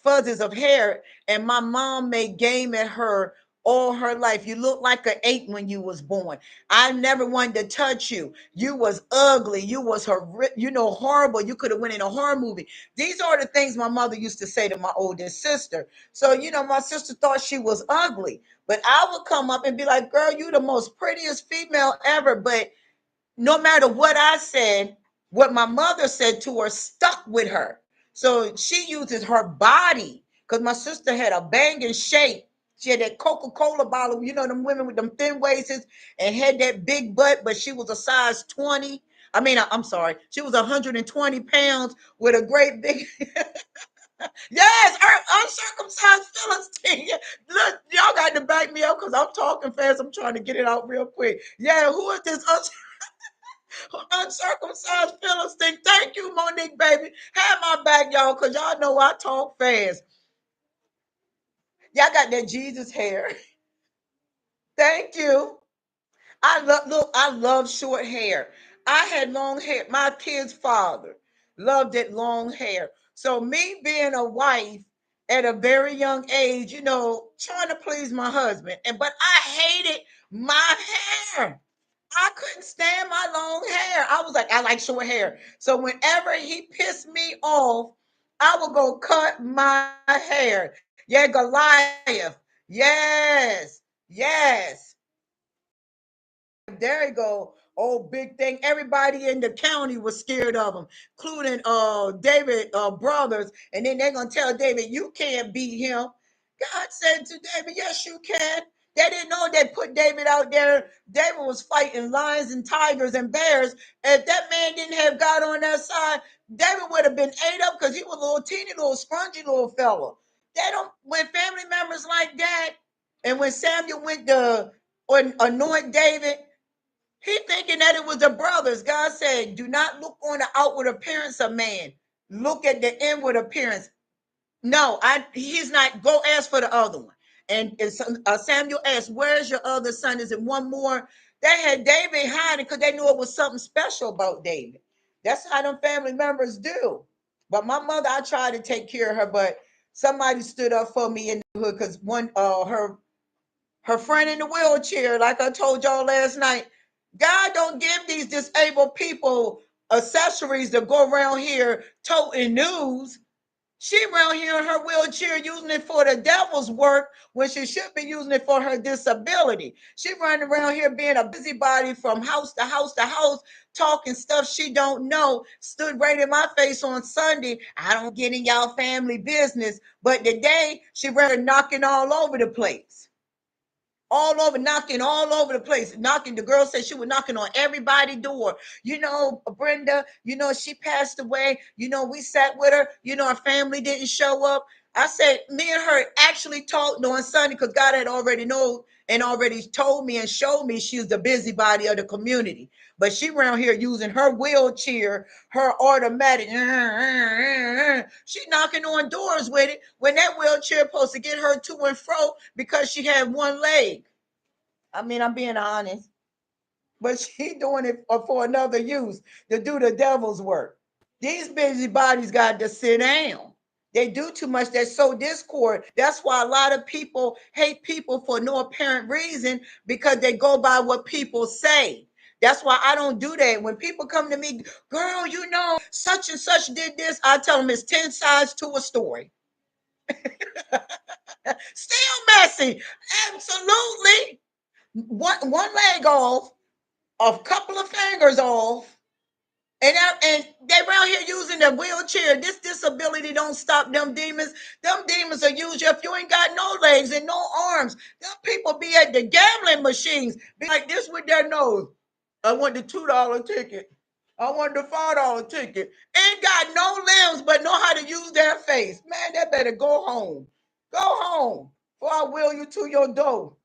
fuzzes of hair. And my mom made game at her all her life. You look like an 8 when you was born. I never wanted to touch you. You was ugly. You was horrible. You could have went in a horror movie. These are the things my mother used to say to my oldest sister. So, my sister thought she was ugly. But I would come up and be like, girl, you the most prettiest female ever. But no matter what I said, what my mother said to her stuck with her. So she uses her body because my sister had a banging shape. She had that Coca-Cola bottle, them women with them thin waists and had that big butt, but she was a size 20. I'm sorry, she was 120 pounds with a great big, yes, uncircumcised Philistine. Look, y'all got to back me up because I'm talking fast. I'm trying to get it out real quick. Yeah, who is this uncircumcised Philistine? Thank you, Monique, baby. Have my back, y'all, because y'all know I talk fast. Y'all got that Jesus hair. Thank you. I love short hair. I had long hair. My kid's father loved it long hair. So me being a wife at a very young age, trying to please my husband, but I hated my hair. I couldn't stand my long hair. I was like, I like short hair. So whenever he pissed me off, I would go cut my hair. Yeah, Goliath. Yes. Yes. There you go. Oh, big thing. Everybody in the county was scared of him, including David brothers. And then they're gonna tell David, you can't beat him. God said to David, yes, you can. They didn't know they put David out there. David was fighting lions and tigers and bears. If that man didn't have God on that side, David would have been ate up because he was a little teeny, little scrunchy little fella. They don't when family members like that, and when Samuel went to anoint David, he thinking that it was the brothers. God said, do not look on the outward appearance of man. Look at the inward appearance. No, he's not. Go ask for the other one. And Samuel asked, where's your other son? Is it one more? They had David hiding because they knew it was something special about David. That's how them family members do. But my mother, I tried to take care of her, but somebody stood up for me in the hood because her friend in the wheelchair, like I told y'all last night, God don't give these disabled people accessories to go around here toting news. She around here in her wheelchair using it for the devil's work when she should be using it for her disability. She running around here being a busybody from house to house to house, talking stuff she don't know. Stood right in my face on Sunday. I don't get in y'all family business. But today she ran knocking all over the place, all over, knocking all over the place. Knocking, the girl said she was knocking on everybody's door. Brenda, she passed away. We sat with her. Her family didn't show up. I said, me and her actually talked on Sunday because God had already known and already told me and showed me she was the busybody of the community. But she around here using her wheelchair, her automatic. She knocking on doors with it when that wheelchair supposed to get her to and fro because she had one leg. I'm being honest, but she doing it for another use to do the devil's work. These busybodies got to sit down. They do too much. They sow discord. That's why a lot of people hate people for no apparent reason because they go by what people say. That's why I don't do that. When people come to me, girl, such and such did this, I tell them it's 10 sides to a story. Still messy. Absolutely. One leg off, a couple of fingers off, and they around here using the wheelchair. This disability don't stop them demons. Them demons are usually if you ain't got no legs and no arms. Them people be at the gambling machines, be like this with their nose. I want the $2 ticket. I want the $5 ticket. Ain't got no limbs, but know how to use their face. Man, they better go home. Go home, before I wheel you to your door.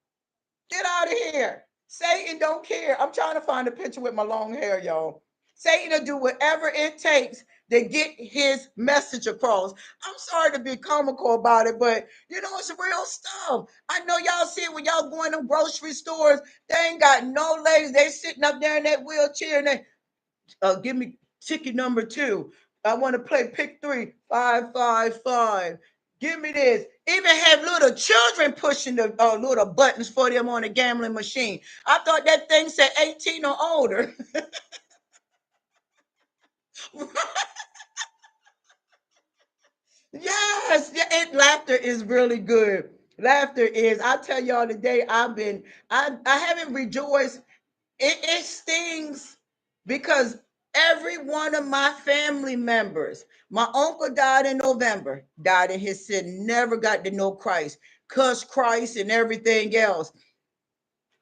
Get out of here. Satan don't care. I'm trying to find a picture with my long hair, y'all. Satan will do whatever it takes to get his message across. I'm sorry to be comical about it, but it's real stuff. I know y'all see it when y'all going to grocery stores. They ain't got no legs. They sitting up there in that wheelchair and they give me ticket number 2. I want to play pick 3, 5, 5, 5. Give me this. Even have little children pushing the little buttons for them on the gambling machine. I thought that thing said 18 or older. Yes, yeah, laughter is really good. Laughter is, I tell y'all today, I haven't rejoiced. It stings because every one of my family members, my uncle died in November, died in his sin, never got to know Christ, cussed Christ and everything else.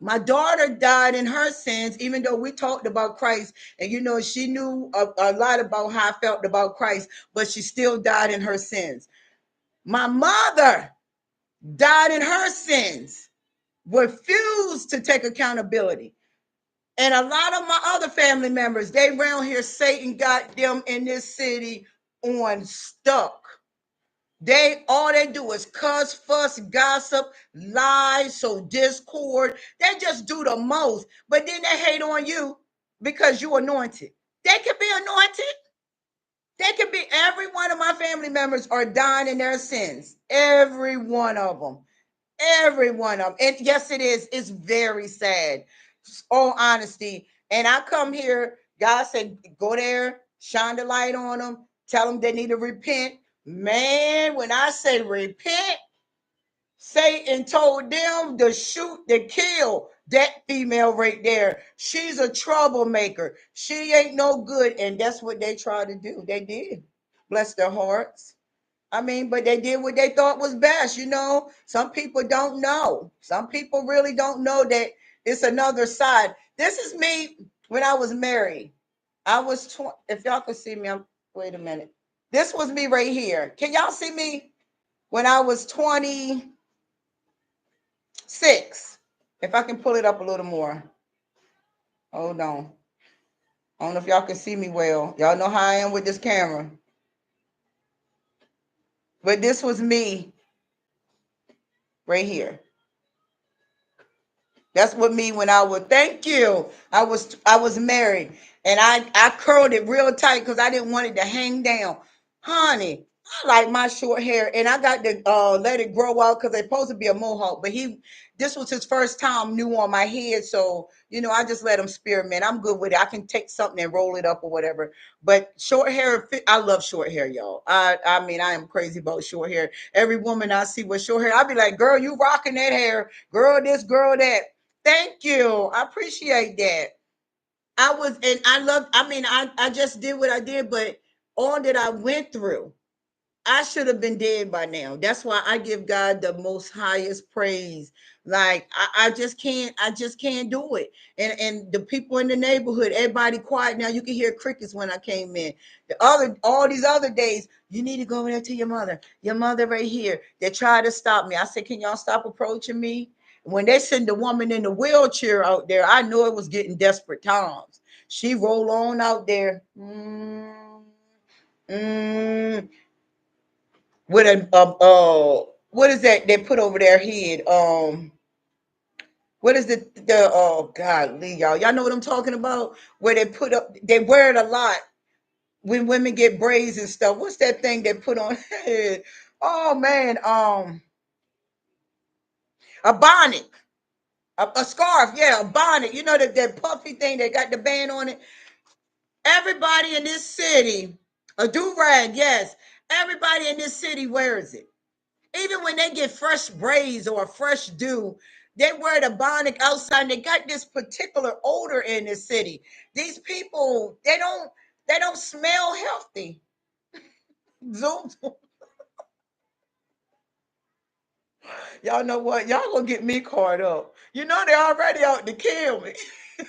My daughter died in her sins, even though we talked about Christ, and she knew a lot about how I felt about Christ, but she still died in her sins. My mother died in her sins, refused to take accountability. And a lot of my other family members, they around here, Satan got them in this city on stuck. All they do is cuss, fuss, gossip, lie, sow discord. They just do the most. But then they hate on you because you anointed. They could be anointed. They could be, every one of my family members are dying in their sins. Every one of them. Every one of them. And yes, it is. It's very sad. All honesty. And I come here, God said, go there, shine the light on them, tell them they need to repent. Man, when I say repent, Satan told them to shoot, to kill that female right there. She's a troublemaker. She ain't no good. And that's what they tried to do. They did. Bless their hearts. I mean, but they did what they thought was best. Some people don't know. Some people really don't know that it's another side. This is me when I was married. I was 20. If y'all could see me, wait a minute. This was me right here. Can y'all see me when I was 26? If I can pull it up a little more. Hold on. I don't know if y'all can see me well. Y'all know how I am with this camera. But this was me right here. That's what me when I was, thank you. I was married and I curled it real tight because I didn't want it to hang down. Honey, I like my short hair and I got to let it grow out because it's supposed to be a mohawk. But this was his first time new on my head. So, I just let him experiment. I'm good with it. I can take something and roll it up or whatever. But short hair, I love short hair, y'all. I mean, I am crazy about short hair. Every woman I see with short hair, I be like, girl, you rocking that hair. Girl, this, girl, that. Thank you. I appreciate that. And I love, I mean, I just did what I did, but all that I went through, I should have been dead by now. That's why I give God the most highest praise. Like I just can't do it. And the people in the neighborhood, everybody quiet now. You can hear crickets when I came in. All these other days, you need to go over there to your mother. Your mother right here. They tried to stop me. I said, can y'all stop approaching me? When they send the woman in the wheelchair out there, I knew it was getting desperate times. She roll on out there. Mm, with what is that they put over their head? What is the oh God, Lee, y'all know what I'm talking about? Where they put up, they wear it a lot when women get braids and stuff. What's that thing they put on head? Oh man, a bonnet, a scarf, yeah, a bonnet. You know that puffy thing that got the band on it. Everybody in this city, a do rag, yes. Everybody in this city wears it. Even when they get fresh braids or a fresh do, they wear the bonnet outside. And they got this particular odor in the city. These people, they don't smell healthy. Zoom. Y'all know what? Y'all gonna get me caught up. They already out to kill me. But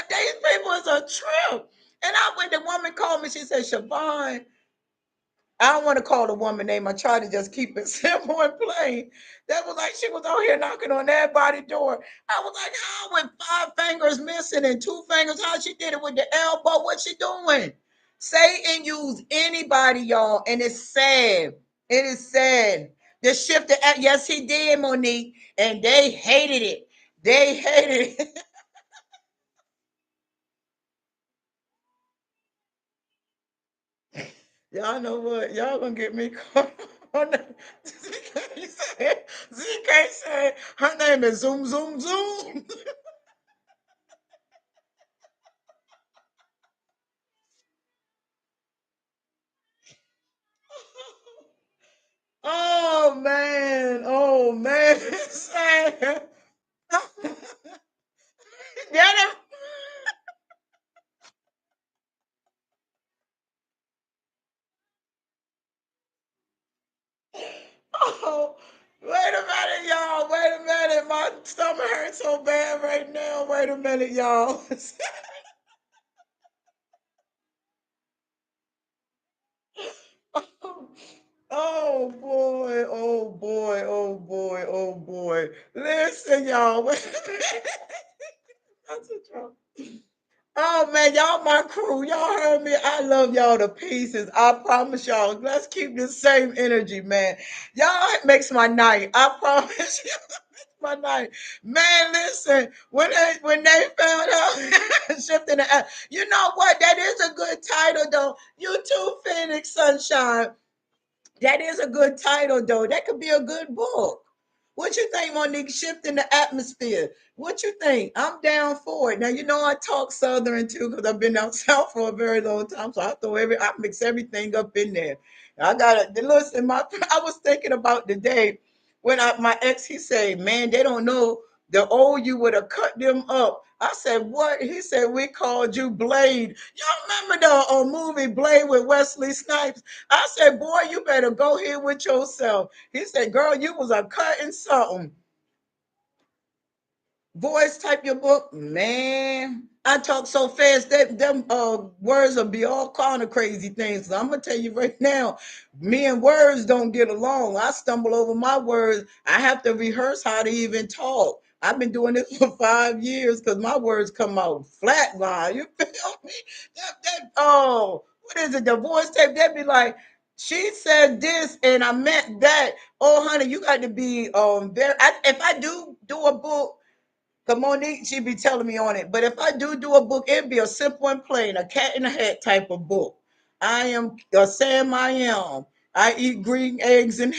these people is a trip. And when the woman called me, she said, Siobhan, I don't want to call the woman name. I try to just keep it simple and plain. That was like she was out here knocking on everybody's door. I was like, how with 5 fingers missing and 2 fingers? How she did it with the elbow? What she doing? Satan use anybody, y'all, and it's sad. It is sad. The shift, yes, he did, Monique, and they hated it. They hated it. Y'all know what? Y'all gonna get me caught on that. ZK said her name is Zoom Zoom Zoom. Oh man, oh man. Sad. Yeah, oh, wait a minute, y'all. Wait a minute. My stomach hurts so bad right now. Wait a minute, y'all. Oh boy, oh boy, oh boy, oh boy. Listen, y'all. Wait a minute. That's a joke. Oh man, y'all my crew. Y'all heard me. I love y'all to pieces. I promise y'all. Let's keep this same energy, man. Y'all makes my night. I promise you. My night. Man, listen, when they found out shifting the app, you know what? That is a good title though. You too, Phoenix Sunshine. That is a good title, though. That could be a good book. What you think, Monique? Shifting the atmosphere. What you think? I'm down for it. Now you know I talk Southern too because I've been down south for a very long time. So I mix everything up in there. I gotta listen. I was thinking about the day when my ex he said, "Man, they don't know the old you would have cut them up." I said, "What?" He said, "We called you Blade." Y'all remember the movie Blade with Wesley Snipes? I said, boy, you better go here with yourself. He said, girl, you was a cutting something. Voice type your book, man. I talk so fast that them words will be all kind of crazy things. So I'm gonna tell you right now, me and words don't get along. I stumble over my words. I have to rehearse how to even talk. I've been doing this for 5 years because my words come out flat line. You feel me? What is it? The voice tape, they'd be like, she said this and I meant that. Oh, honey, you got to be very. If I do a book, because Monique, she be telling me on it. But if I do a book, it'd be a simple and plain, a cat in a hat type of book. I am Sam I am. I eat green eggs and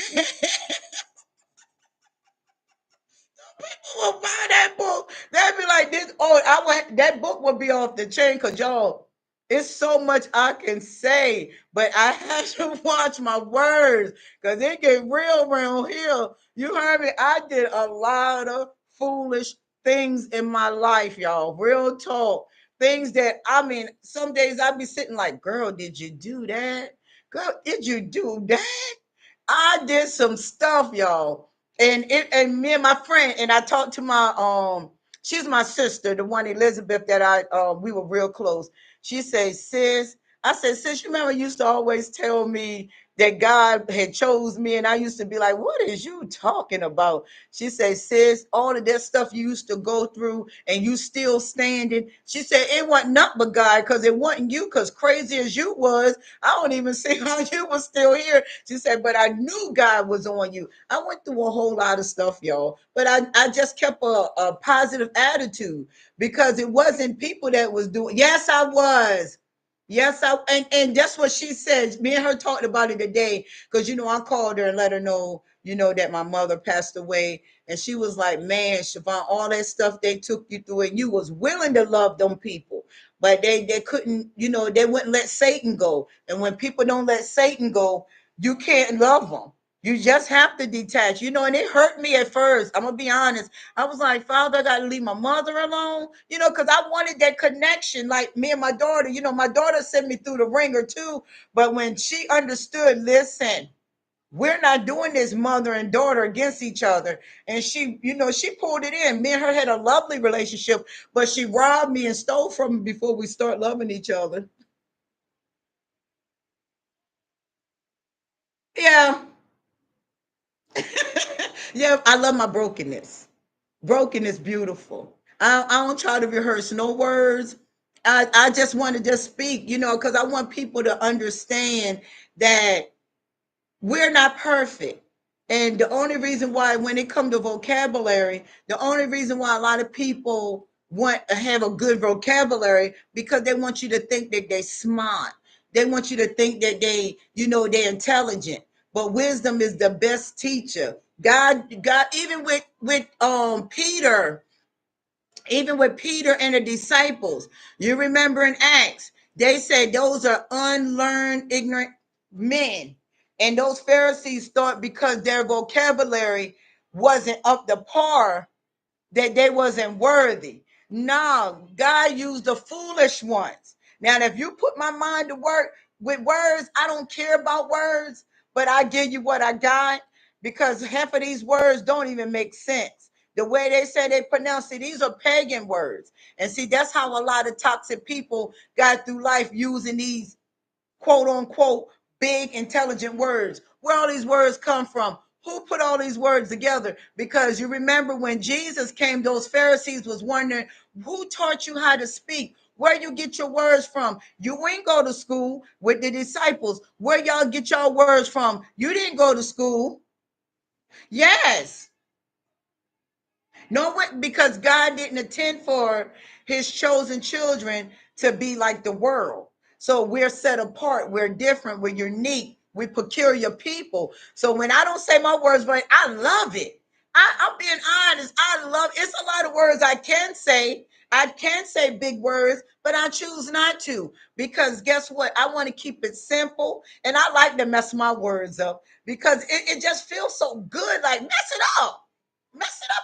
will buy that book. They'd be like this. Oh, that book would be off the chain because y'all, it's so much I can say, but I have to watch my words because it get real around here. You heard me? I did a lot of foolish things in my life, y'all. Real talk. Things that I mean, some days I'd be sitting like, girl, did you do that? Girl, did you do that? I did some stuff, y'all. And me and my friend, and I talked to my she's my sister, the one Elizabeth that we were real close. She says, sis, I said, sis, you remember you used to always tell me that God had chose me, and I used to be like, what is you talking about? She says, sis, all of that stuff you used to go through and you still standing. She said, it wasn't nothing but God, because it wasn't you, because crazy as you was, I don't even see how you was still here. She said, but I knew God was on you. I went through a whole lot of stuff, y'all, but I just kept a positive attitude because it wasn't people that was doing. Yes, I was. Yes, and that's what she said. Me and her talked about it today because I called her and let her know, that my mother passed away. And she was like, man, Siobhan, all that stuff they took you through, and you was willing to love them people. But they couldn't, they wouldn't let Satan go. And when people don't let Satan go, you can't love them. You just have to detach, and it hurt me at first. I'm gonna be honest. I was like, Father, I gotta leave my mother alone, because I wanted that connection, like me and my daughter. My daughter sent me through the ringer too. But when she understood, listen, we're not doing this mother and daughter against each other. And she pulled it in. Me and her had a lovely relationship, but she robbed me and stole from me before we start loving each other. Yeah. Yeah, I love my brokenness. Broken is beautiful. I don't try to rehearse no words. I just want to just speak, because I want people to understand that we're not perfect. And the only reason why, when it comes to vocabulary, the only reason why a lot of people want to have a good vocabulary because they want you to think that they're smart. They want you to think that they're intelligent. But wisdom is the best teacher. God, even with Peter and the disciples, you remember in Acts, they said those are unlearned, ignorant men. And those Pharisees thought because their vocabulary wasn't up to par, that they wasn't worthy. No, God used the foolish ones. Now, if you put my mind to work with words, I don't care about words, but I give you what I got, because half of these words don't even make sense. The way they say they pronounce it, these are pagan words. And see, that's how a lot of toxic people got through life, using these quote unquote big intelligent words. Where all these words come from? Who put all these words together? Because you remember when Jesus came, those Pharisees was wondering, who taught you how to speak? Where you get your words from? You ain't go to school with the disciples. Where y'all get y'all words from? You didn't go to school. Yes. No, because God didn't intend for his chosen children to be like the world. So we're set apart, we're different, we're unique, we're peculiar people. So when I don't say my words right, I love it. I'm being honest. I love it's a lot of words I can say. I can say big words, but I choose not to, because guess what? I want to keep it simple, and I like to mess my words up because it just feels so good. Like mess it up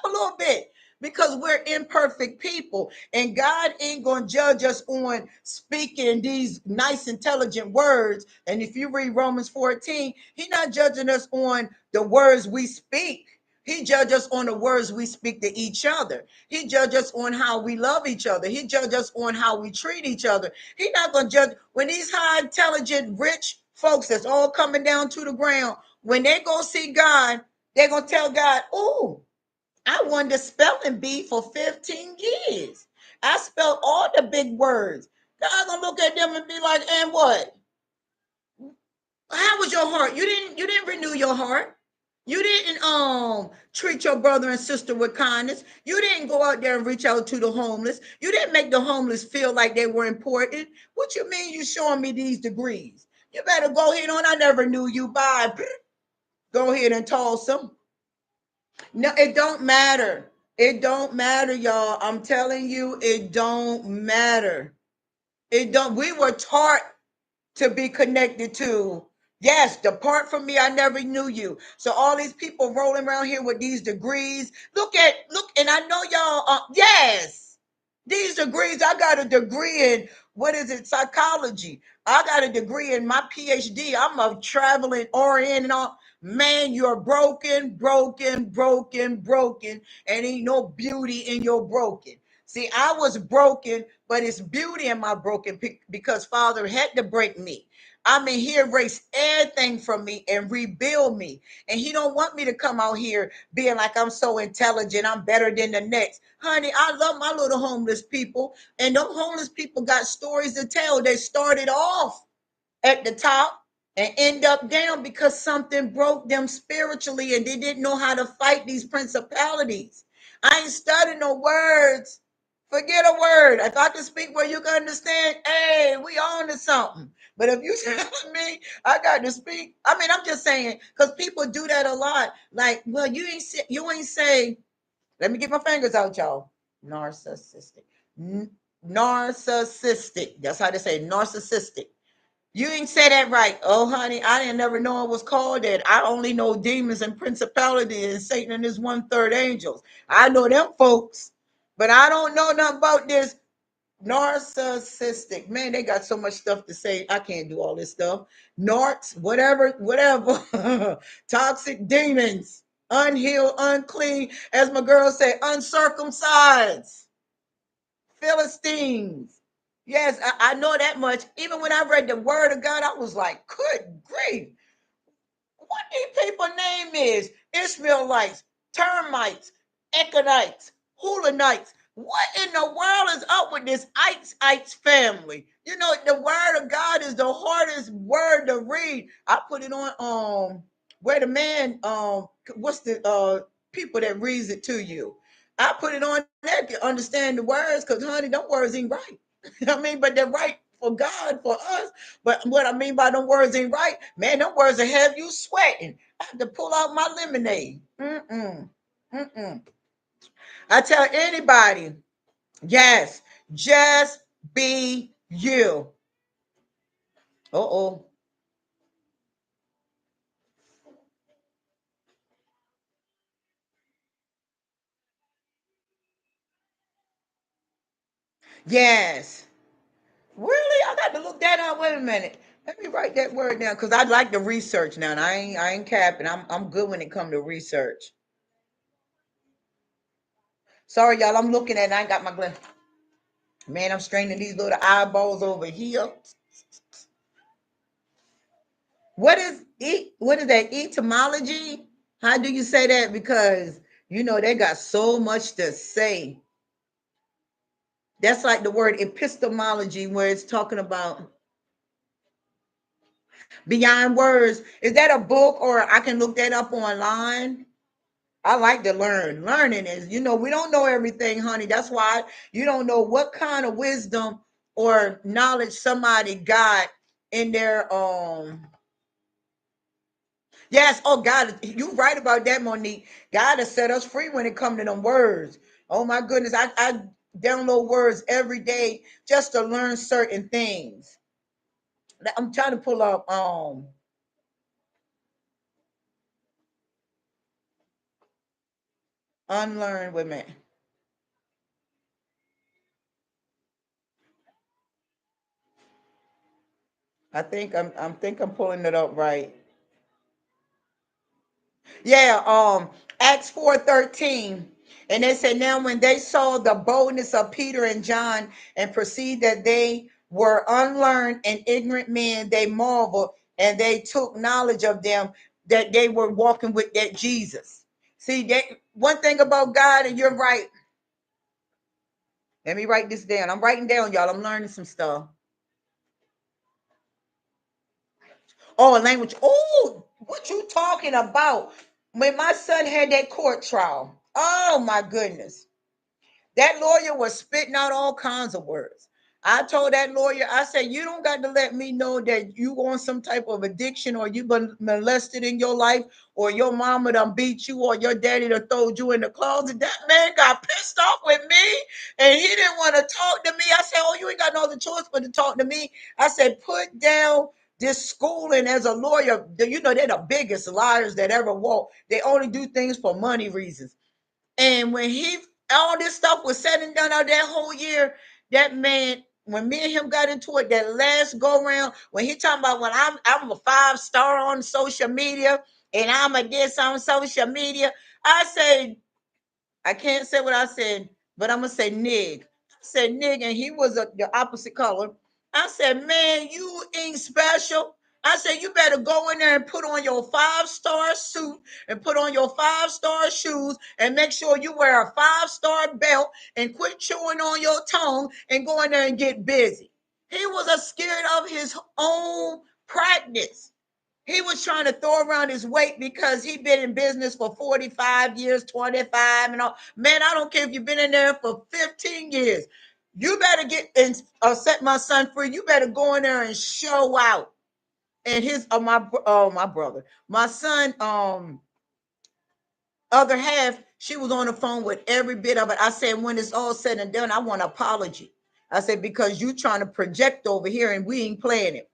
a little bit, because we're imperfect people, and God ain't going to judge us on speaking these nice intelligent words. And if you read Romans 14, he's not judging us on the words we speak. He judges us on the words we speak to each other. He judges us on how we love each other. He judges us on how we treat each other. He's not going to judge when these high intelligent rich folks that's all coming down to the ground, when they go see God, they're going to tell God, oh, I wanted to spelling bee for 15 years. I spelled all the big words. God's gonna look at them and be like, and what? How was your heart? You didn't renew your heart. You didn't treat your brother and sister with kindness. You didn't go out there and reach out to the homeless. You didn't make the homeless feel like they were important. What you mean you showing me these degrees? You better go ahead on. I never knew you. Bye. Go ahead and toss them. No, it don't matter. It don't matter, y'all. I'm telling you, it don't matter. It don't. We were taught to be connected to. Yes, depart from me. I never knew you. So all these people rolling around here with these degrees. Look, and I know y'all. Yes, these degrees. I got a degree in what is it? Psychology. I got a degree in my PhD. I'm a traveling RN and all. Man, you're broken, broken, broken, broken, and ain't no beauty in your broken. See, I was broken, but it's beauty in my broken because Father had to break me. I mean, he erased everything from me and rebuild me. And he don't want me to come out here being like I'm so intelligent, I'm better than the next. Honey, I love my little homeless people. And those homeless people got stories to tell. They started off at the top and end up down because something broke them spiritually and they didn't know how to fight these principalities. I ain't studying no words. Forget a word. If I can speak where you can understand, hey, we on to something. But if you telling me I got to speak, I mean, I'm just saying, because people do that a lot. Like, well, you ain't say, let me get my fingers out, y'all. Narcissistic. Narcissistic. That's how they say narcissistic. You ain't say that right. Oh, honey, I didn't never know it was called that. I only know demons and principalities and Satan and his one third angels. I know them folks, but I don't know nothing about this narcissistic. Man, they got so much stuff to say. I can't do all this stuff. Narcs, whatever. Toxic demons, unhealed, unclean, as my girl say, uncircumcised. Philistines. Yes, I know that much. Even when I read the word of God, I was like, good grief. What these people name is? Israelites, termites, Echonites, Hulanites. What in the world is up with this ites family? You know, the word of God is the hardest word to read. I put it on where the man what's the people that reads it to you. I put it on there to understand the words, because honey, them words ain't right. I mean, but they're right for God, for us. But what I mean by them words ain't right, man, them words will have you sweating. I have to pull out my lemonade. Mm-mm. Mm-mm. I tell anybody, yes, just be you. Uh-oh. Yes. Really? I got to look that up. Wait a minute. Let me write that word down because I'd like to research now. And I ain't capping. I'm good when it comes to research. Sorry, y'all. I'm looking at it. I ain't got my glass. Man, I'm straining these little eyeballs over here. What is that? Etymology? How do you say that? Because they got so much to say. That's like the word epistemology, where it's talking about beyond words. Is that a book, or I can look that up online? I like to learn. Learning is, we don't know everything, honey. That's why you don't know what kind of wisdom or knowledge somebody got in their yes. Oh God, you right about that, Monique. God has set us free when it comes to them words. Oh my goodness. I download words every day just to learn certain things. I'm trying to pull up unlearn women. I think I'm pulling it up right. Yeah, Acts 4:13. And they said, now when they saw the boldness of Peter and John and perceived that they were unlearned and ignorant men, they marveled and they took knowledge of them that they were walking with that Jesus. See, that one thing about God, and you're right. Let me write this down. I'm writing down, y'all. I'm learning some stuff. Oh, language. Oh, what you talking about? When my son had that court trial. Oh my goodness. That lawyer was spitting out all kinds of words. I told that lawyer, I said, you don't got to let me know that you on some type of addiction or you been molested in your life or your mama done beat you or your daddy done throwed you in the closet. That man got pissed off with me and he didn't want to talk to me. I said, oh, you ain't got no other choice but to talk to me. I said, put down this schooling as a lawyer. They're the biggest liars that ever walk. They only do things for money reasons. And when all this stuff was said and done out that whole year, that man, when me and him got into it, that last go round, when he talking about when I'm a 5 star on social media and I'm a this on social media, I said, I can't say what I said, but I'm gonna say nig. I said nig, and he was the opposite color. I said, man, you ain't special. I said, you better go in there and put on your 5 star suit and put on your 5 star shoes and make sure you wear a 5 star belt and quit chewing on your tongue and go in there and get busy. He was scared of his own practice. He was trying to throw around his weight because he been in business for 45 years, 25 and all. Man, I don't care if you've been in there for 15 years. You better get and set my son free. You better go in there and show out. And his my brother, my son, other half, she was on the phone with every bit of it. I said, when it's all said and done, I want an apology. I said, because you trying to project over here and we ain't playing it.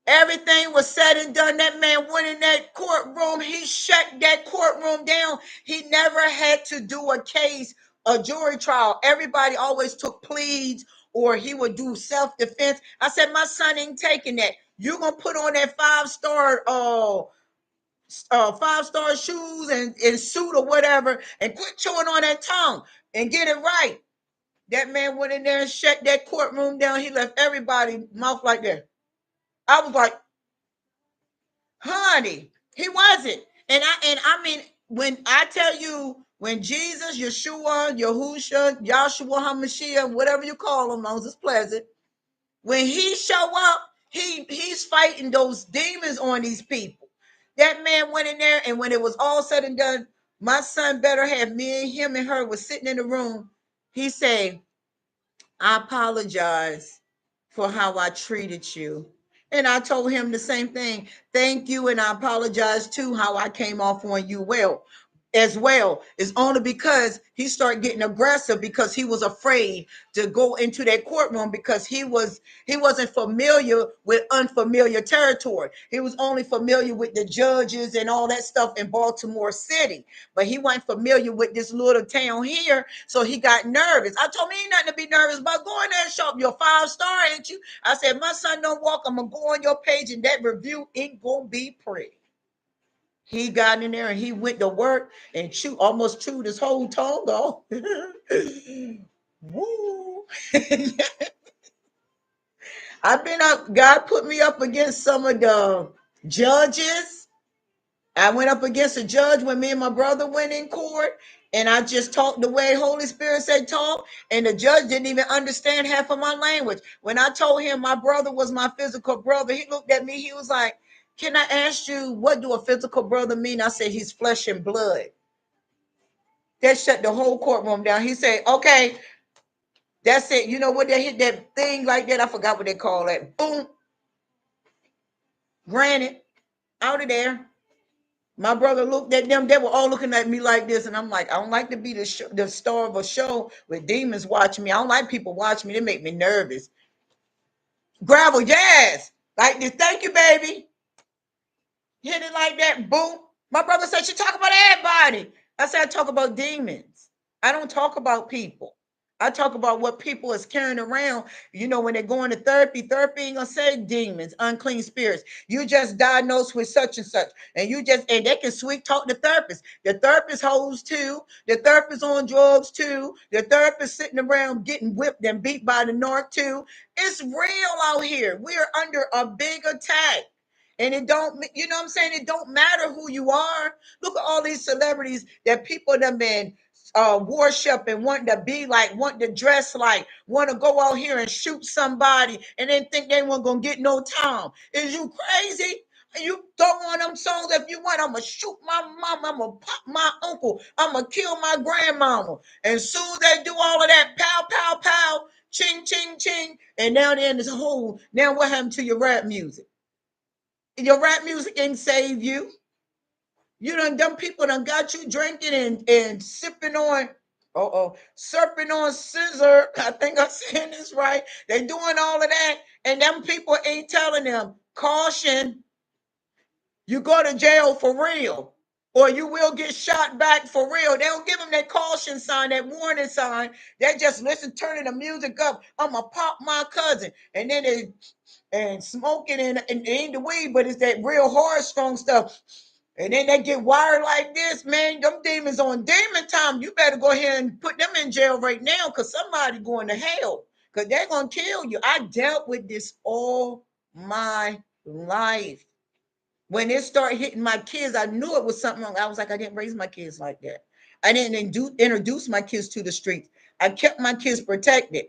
Everything was said and done. That man went in that courtroom. He shut that courtroom down. He never had to do a case, a jury trial. Everybody always took pleads or he would do self-defense. I said, my son ain't taking that. You're going to put on that 5 star 5 star shoes and suit or whatever and quit chewing on that tongue and get it right. That man went in there and shut that courtroom down. He left everybody mouth like that. I was like, honey, he wasn't. And I mean, when I tell you, when Jesus, Yeshua, Yahusha, Joshua HaMashiach, whatever you call him, Moses Pleasant, when he show up, he's fighting those demons on these people. That man went in there, and when it was all said and done, my son better have me and him and her was sitting in the room. He said, I apologize for how I treated you. And I told him the same thing. Thank you. And I apologize too, how I came off on you as well. It's only because he started getting aggressive because he was afraid to go into that courtroom because he wasn't familiar with unfamiliar territory. He was only familiar with the judges and all that stuff in Baltimore City, but he wasn't familiar with this little town here, so he got nervous. I told him ain't nothing to be nervous about. Go in there and show up. You're a 5-star, ain't you? I said, my son don't walk. I'm gonna go on your page and that review ain't gonna be pretty. He got in there and he went to work and almost chewed his whole tongue off. Woo. I've been up, God put me up against some of the judges. I went up against a judge when me and my brother went in court, and I just talked the way Holy Spirit said talk, and the judge didn't even understand half of my language. When I told him my brother was my physical brother, he looked at me, he was like, can I ask you, what do a physical brother mean? I said, he's flesh and blood. That shut the whole courtroom down. He said, okay, that's it. You know what, they hit that thing like that, I forgot what they call that. Boom, granted, out of there. My brother looked at them. They were all looking at me like this. And I'm like, I don't like to be the star of a show with demons watching me. I don't like people watching me. They make me nervous. Gravel, yes. Like this. Thank you, baby. Hit it like that. Boom. My brother said, she talk about everybody. I said, I talk about demons. I don't talk about people. I talk about what people is carrying around. You know, when they're going to therapy ain't gonna say demons, unclean spirits. You just diagnosed with such and such. And they can sweet talk the therapist. The therapist holds too. The therapist on drugs too. The therapist sitting around getting whipped and beat by the narc too. It's real out here. We're under a big attack. And it don't, you know what I'm saying? It don't matter who you are. Look at all these celebrities that people have been worship and wanting to be like, wanting to dress like, want to go out here and shoot somebody and then think they weren't going to get no time. Is you crazy? You throw on them songs if you want. I'm going to shoot my mama. I'm going to pop my uncle. I'm going to kill my grandmama. And soon as they do all of that, pow, pow, pow, ching, ching, ching. And now they're in this whole, now what happened to your rap music? Your rap music ain't save you. You done, them people done got you drinking and sipping on, surfing on scissor. I think I'm saying this right. They doing all of that, and them people ain't telling them, caution, you go to jail for real, or you will get shot back for real. They don't give them that caution sign, that warning sign. They just listen, turning the music up. I'ma pop my cousin, and then they and smoking and ain't the weed, but it's that real hard strong stuff. And then they get wired like this, man. Them demons on demon time. You better go ahead and put them in jail right now, because somebody going to hell. Because they're gonna kill you. I dealt with this all my life. When it started hitting my kids, I knew it was something wrong. I was like, I didn't raise my kids like that. I didn't introduce my kids to the streets. I kept my kids protected.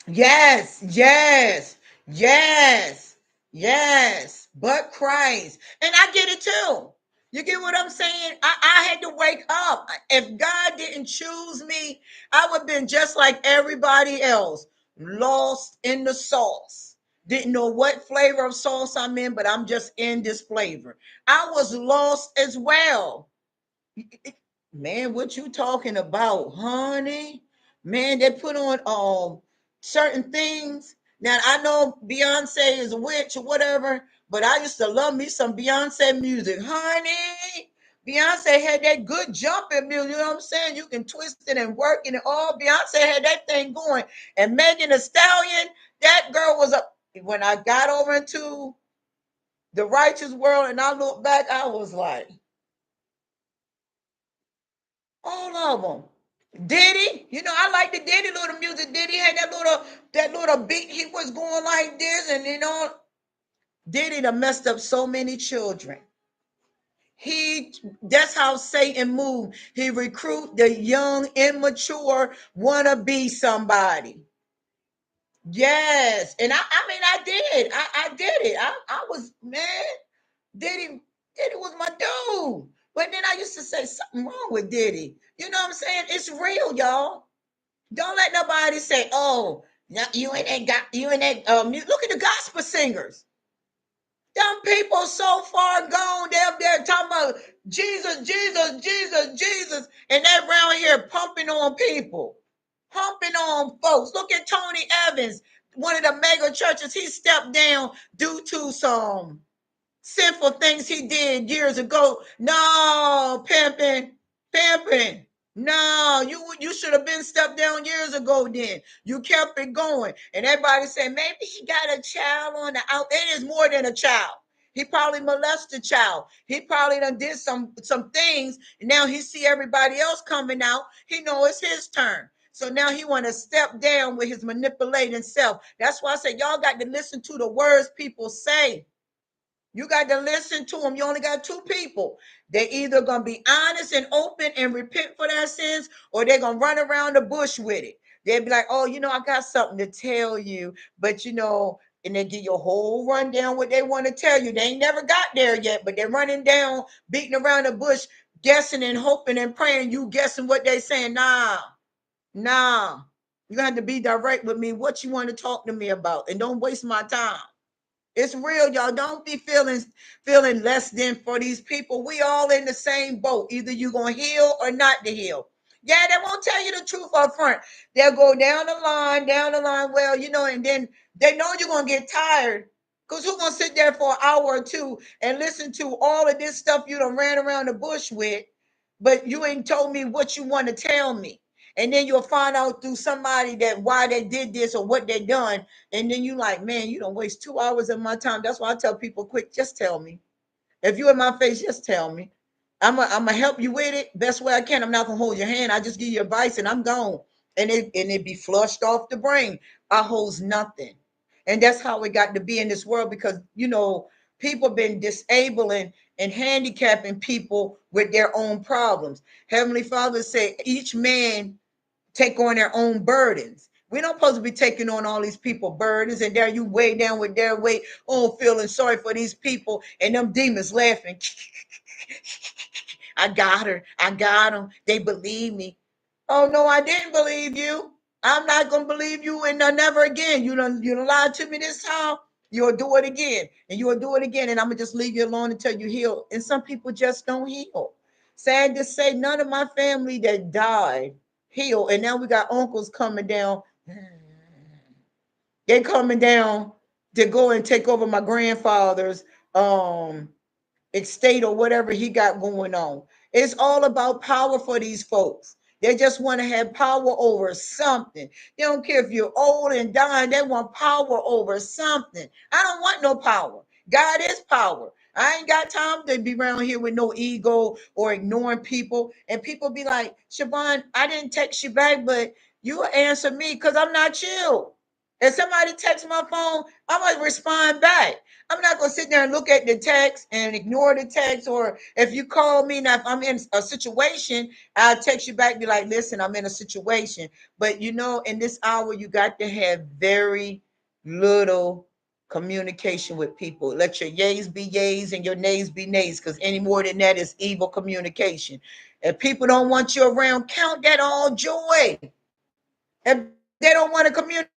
Yes, yes, yes, yes. But Christ. And I get it too. You get what I'm saying? I had to wake up. If God didn't choose me, I would have been just like everybody else, lost in the sauce. Didn't know what flavor of sauce I'm in, but I'm just in this flavor. I was lost as well. Man, what you talking about, honey? Man, they put on certain things. Now I know Beyonce is a witch or whatever, but I used to love me some Beyonce music, honey. Beyonce had that good jumping music, you know what I'm saying? You can twist it and work it and all. Beyonce had that thing going. And Megan Thee Stallion, that girl was a, when I got over into the righteous world and I look back, I was like, all of them. Diddy, you know, I like the Diddy little music. Diddy had that little beat. He was going like this, and you know, Diddy done messed up so many children. That's how Satan moved. He recruit the young, immature, wanna be somebody. Yes, and I mean, I did. I did it. I was, man. Diddy was my dude. But then I used to say something wrong with Diddy. You know what I'm saying? It's real, y'all. Don't let nobody say, oh, Now you ain't that look at the gospel singers. Them people so far gone. They're talking about Jesus, Jesus, Jesus, Jesus, and they're around here pumping on people, pumping on folks. Look at Tony Evans, one of the mega churches. He stepped down due to some sinful things he did years ago. No, pimping. No, you should have been stepped down years ago. Then you kept it going, and everybody said maybe he got a child on the out. It is more than a child. He probably molested a child. He probably done did some things, and now he see everybody else coming out. He know it's his turn. So now he want to step down with his manipulating self. That's why I say y'all got to listen to the words people say. You got to listen to them. You only got two people. They're either going to be honest and open and repent for their sins, or they're going to run around the bush with it. They'll be like, oh, I got something to tell you, but and they give you a whole rundown what they want to tell you. They ain't never got there yet, but they're running down, beating around the bush, guessing and hoping and praying you guessing what they saying. Nah. You got to be direct with me, what you want to talk to me about, and don't waste my time. It's real, y'all. Don't be feeling less than for these people. We all in the same boat. Either you gonna heal or not to heal. Yeah, they won't tell you the truth up front. They'll go down the line. Well, and then they know you're gonna get tired. Because who's gonna sit there for an hour or two and listen to all of this stuff you done ran around the bush with, but you ain't told me what you want to tell me. And then you'll find out through somebody that why they did this or what they done, and then you like, man, you don't waste 2 hours of my time. That's why I tell people, quick, just tell me. If you in my face, just tell me. I'm gonna help you with it best way I can. I'm not gonna hold your hand. I just give you advice and I'm gone. And it be flushed off the brain. I holds nothing. And that's how it got to be in this world because people been disabling and handicapping people with their own problems. Heavenly Father said each man take on their own burdens. We don't supposed to be taking on all these people burdens, and there you weigh down with their weight, feeling sorry for these people, and them demons laughing. I got her. I got them. They believe me. Oh no, I didn't believe you. I'm not gonna believe you and never again. You done lied to me this time. You'll do it again, and you'll do it again, and I'm gonna just leave you alone until you heal. And some people just don't heal. Sad to say, none of my family that died healed, and now we got uncles coming down. They coming down to go and take over my grandfather's um estate or whatever he got going on. It's all about power for these folks. They just want to have power over something. They don't care if you're old and dying, they want power over something. I don't want no power. God is power. I ain't got time to be around here with no ego or ignoring people. And people be like, Siobhan, I didn't text you back, but you answer me because I'm not you. If somebody texts my phone, I'm going to respond back. I'm not going to sit there and look at the text and ignore the text. Or if you call me, now if I'm in a situation, I'll text you back, be like, listen, I'm in a situation. But in this hour, you got to have very little communication with people. Let your yays be yays and your nays be nays, because any more than that is evil communication. If people don't want you around, count that all joy. If they don't want to communicate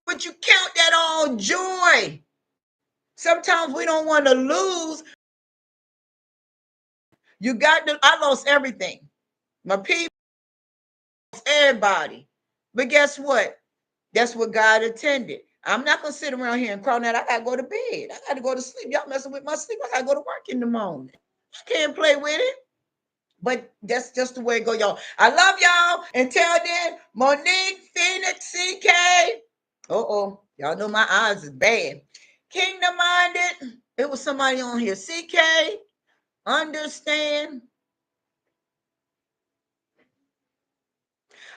with you, count that all joy. Sometimes we don't want to lose. I lost everything. My people, everybody. But guess what? That's what God intended. I'm not gonna sit around here and cry out. I gotta go to bed. I gotta go to sleep. Y'all messing with my sleep. I gotta go to work in the morning. I can't play with it. But that's just the way it go, y'all. I love y'all. Until then, Monique, Phoenix, CK. Uh-oh. Y'all know my eyes is bad. Kingdom minded. It was somebody on here. CK, understand.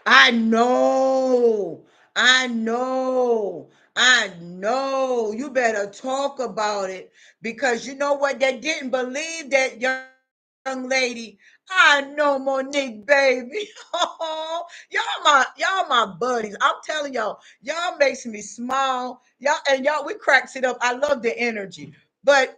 I know. I know. I know. You better talk about it because you know what? They didn't believe that young lady. I know Monique, baby. Oh, y'all my buddies. I'm telling y'all makes me smile. Y'all, we cracks it up. I love the energy. But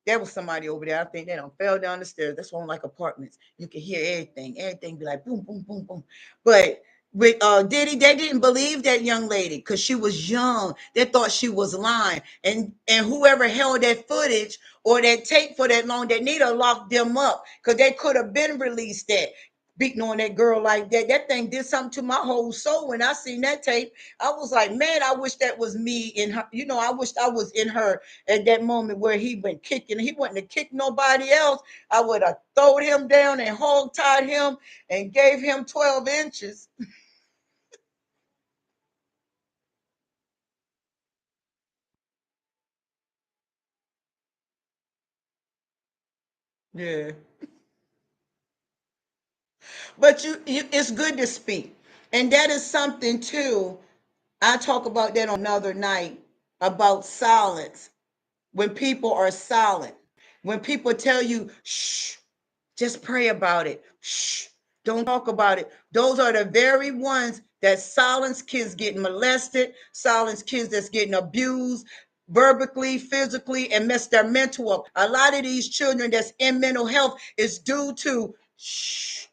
there was somebody over there. I think they don't fell down the stairs. That's one like apartments. You can hear everything. Everything be like boom, boom, boom, boom. But with Diddy, they didn't believe that young lady because she was young. They thought she was lying, and whoever held that footage or that tape for that long, they need to lock them up because they could have been released that. Beating on that girl like that, that thing did something to my whole soul. When I seen that tape, I was like, man, I wish that was me in her. I wished I was in her at that moment where he went kicking. He wouldn't have kicked nobody else. I would have thrown him down and hog tied him and gave him 12 inches. Yeah. But it's good to speak. And that is something too. I talk about that on another night about silence. When people are silent, when people tell you, shh, just pray about it. Shh, don't talk about it. Those are the very ones that silence kids getting molested, silence kids that's getting abused verbally, physically, and mess their mental up. A lot of these children that's in mental health is due to shh.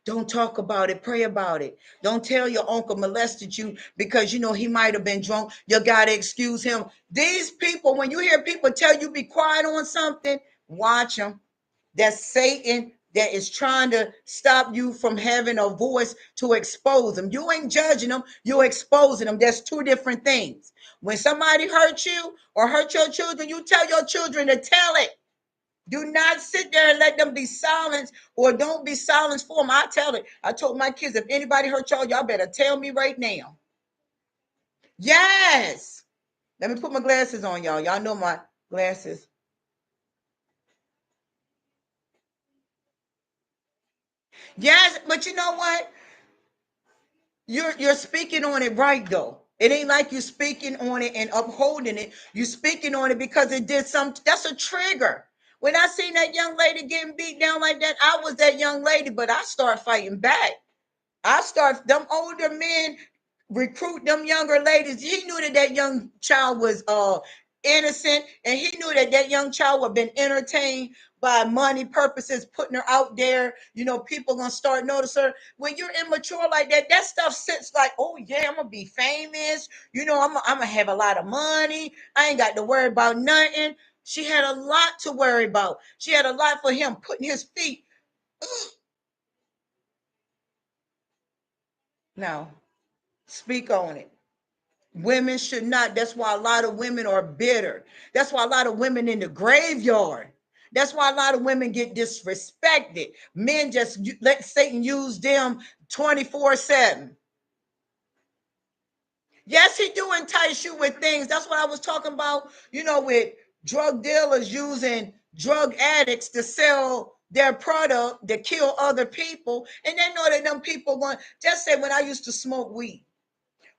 Don't talk about it. Pray about it. Don't tell your uncle molested you because he might have been drunk. You gotta excuse him. These people, when you hear people tell you be quiet on something, watch them. That's Satan that is trying to stop you from having a voice to expose them. You ain't judging them, you're exposing them. There's two different things. When somebody hurt you or hurt your children, you tell your children to tell it. Do not sit there and let them be silenced or don't be silenced for them. I tell it. I told my kids, if anybody hurt y'all, y'all better tell me right now. Yes. Let me put my glasses on, y'all. Y'all know my glasses. Yes, but you know what? You're speaking on it right though. It ain't like you speaking on it and upholding it. You speaking on it because it did something. That's a trigger. When I seen that young lady getting beat down like that, I was that young lady, but I start fighting back. I start them older men recruit them younger ladies. He knew that that young child was innocent, and he knew that that young child would been entertained by money purposes, putting her out there. People gonna start noticing her. When you're immature like that, that stuff sits like, oh yeah, I'm gonna be famous. I'm gonna have a lot of money. I ain't got to worry about nothing. She had a lot to worry about. She had a lot for him putting his feet. Now, speak on it. Women should not. That's why a lot of women are bitter. That's why a lot of women in the graveyard. That's why a lot of women get disrespected. Men just let Satan use them 24/7. Yes, he do entice you with things. That's what I was talking about, with drug dealers using drug addicts to sell their product to kill other people. And they know that them people want, just say when I used to smoke weed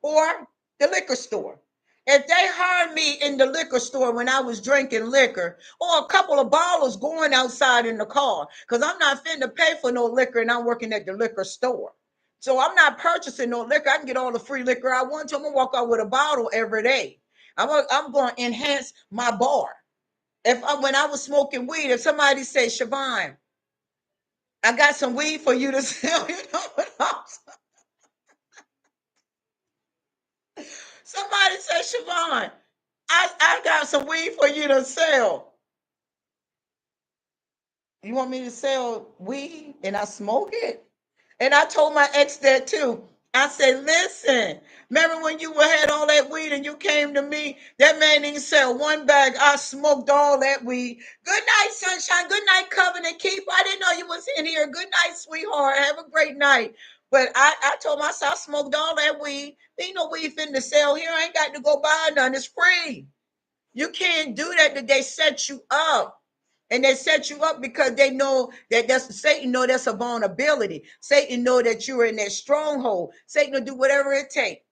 or the liquor store. If they heard me in the liquor store when I was drinking liquor, or a couple of bottles going outside in the car, because I'm not finna pay for no liquor and I'm working at the liquor store. So I'm not purchasing no liquor. I can get all the free liquor I want to. I'm gonna walk out with a bottle every day. I'm going to enhance my bar. When I was smoking weed, if somebody said, Siobhan, I got some weed for you to sell, what I'm saying? Somebody said, Siobhan, I got some weed for you to sell. You want me to sell weed and I smoke it? And I told my ex that too. I said, listen, remember when you had all that weed and you came to me? That man didn't sell one bag. I smoked all that weed. Good night, sunshine. Good night, covenant keeper. I didn't know you was in here. Good night, sweetheart. Have a great night. But I told myself I smoked all that weed. There ain't no weed finna sell here. I ain't got to go buy none. It's free. You can't do that. That they set you up. And they set you up because they know that that's Satan know that's a vulnerability. Satan know that you're in that stronghold. Satan will do whatever it takes.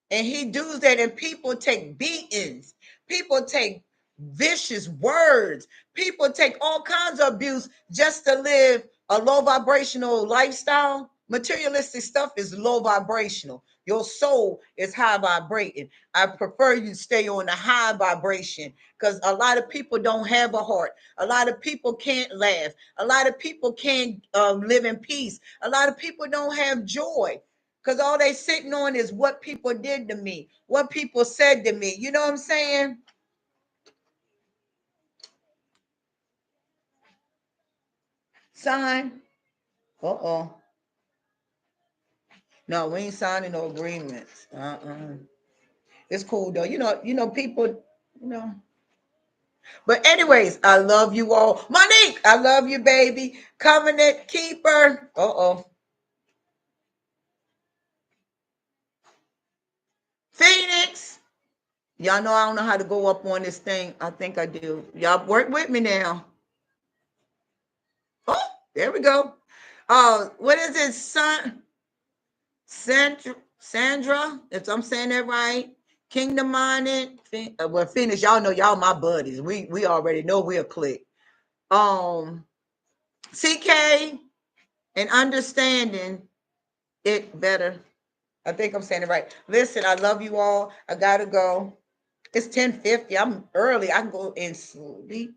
And he does that, and people take beatings. People take vicious words. People take all kinds of abuse just to live a low vibrational lifestyle. Materialistic stuff is low vibrational. Your soul is high vibrating. I prefer you stay on the high vibration because a lot of people don't have a heart. A lot of people can't laugh. A lot of people can't live in peace. A lot of people don't have joy. Because all they sitting on is what people did to me, what people said to me. You know what I'm saying? Sign. Uh-oh. No, we ain't signing no agreements. It's cool though. People, you know. But anyways, I love you all. Monique, I love you, baby. Covenant keeper. Uh-oh. Phoenix. Y'all know I don't know how to go up on this thing. I think I do. Y'all work with me now. Oh, there we go. What is it, Sandra? If I'm saying that right. Kingdom minded. Well, Phoenix, y'all know y'all my buddies. We already know we'll click. CK and understanding it better. I think I'm saying it right. Listen, I love you all. I gotta go. It's 10:50. I'm early. I can go in slowly.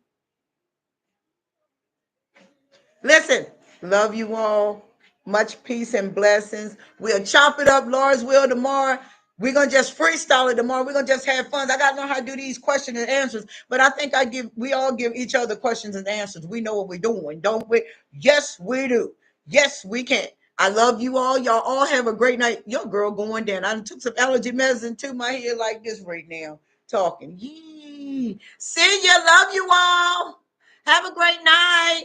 Listen, love you all. Much peace and blessings. We'll chop it up, Lord's will, tomorrow. We're gonna just freestyle it tomorrow. We're gonna just have fun. I gotta know how to do these questions and answers. But I think we all give each other questions and answers. We know what we're doing, don't we? Yes, we do. Yes, we can. I love you all. Y'all all have a great night. Your girl going down. I took some allergy medicine to my head like this right now. Talking. Yee. See ya. Love you all. Have a great night.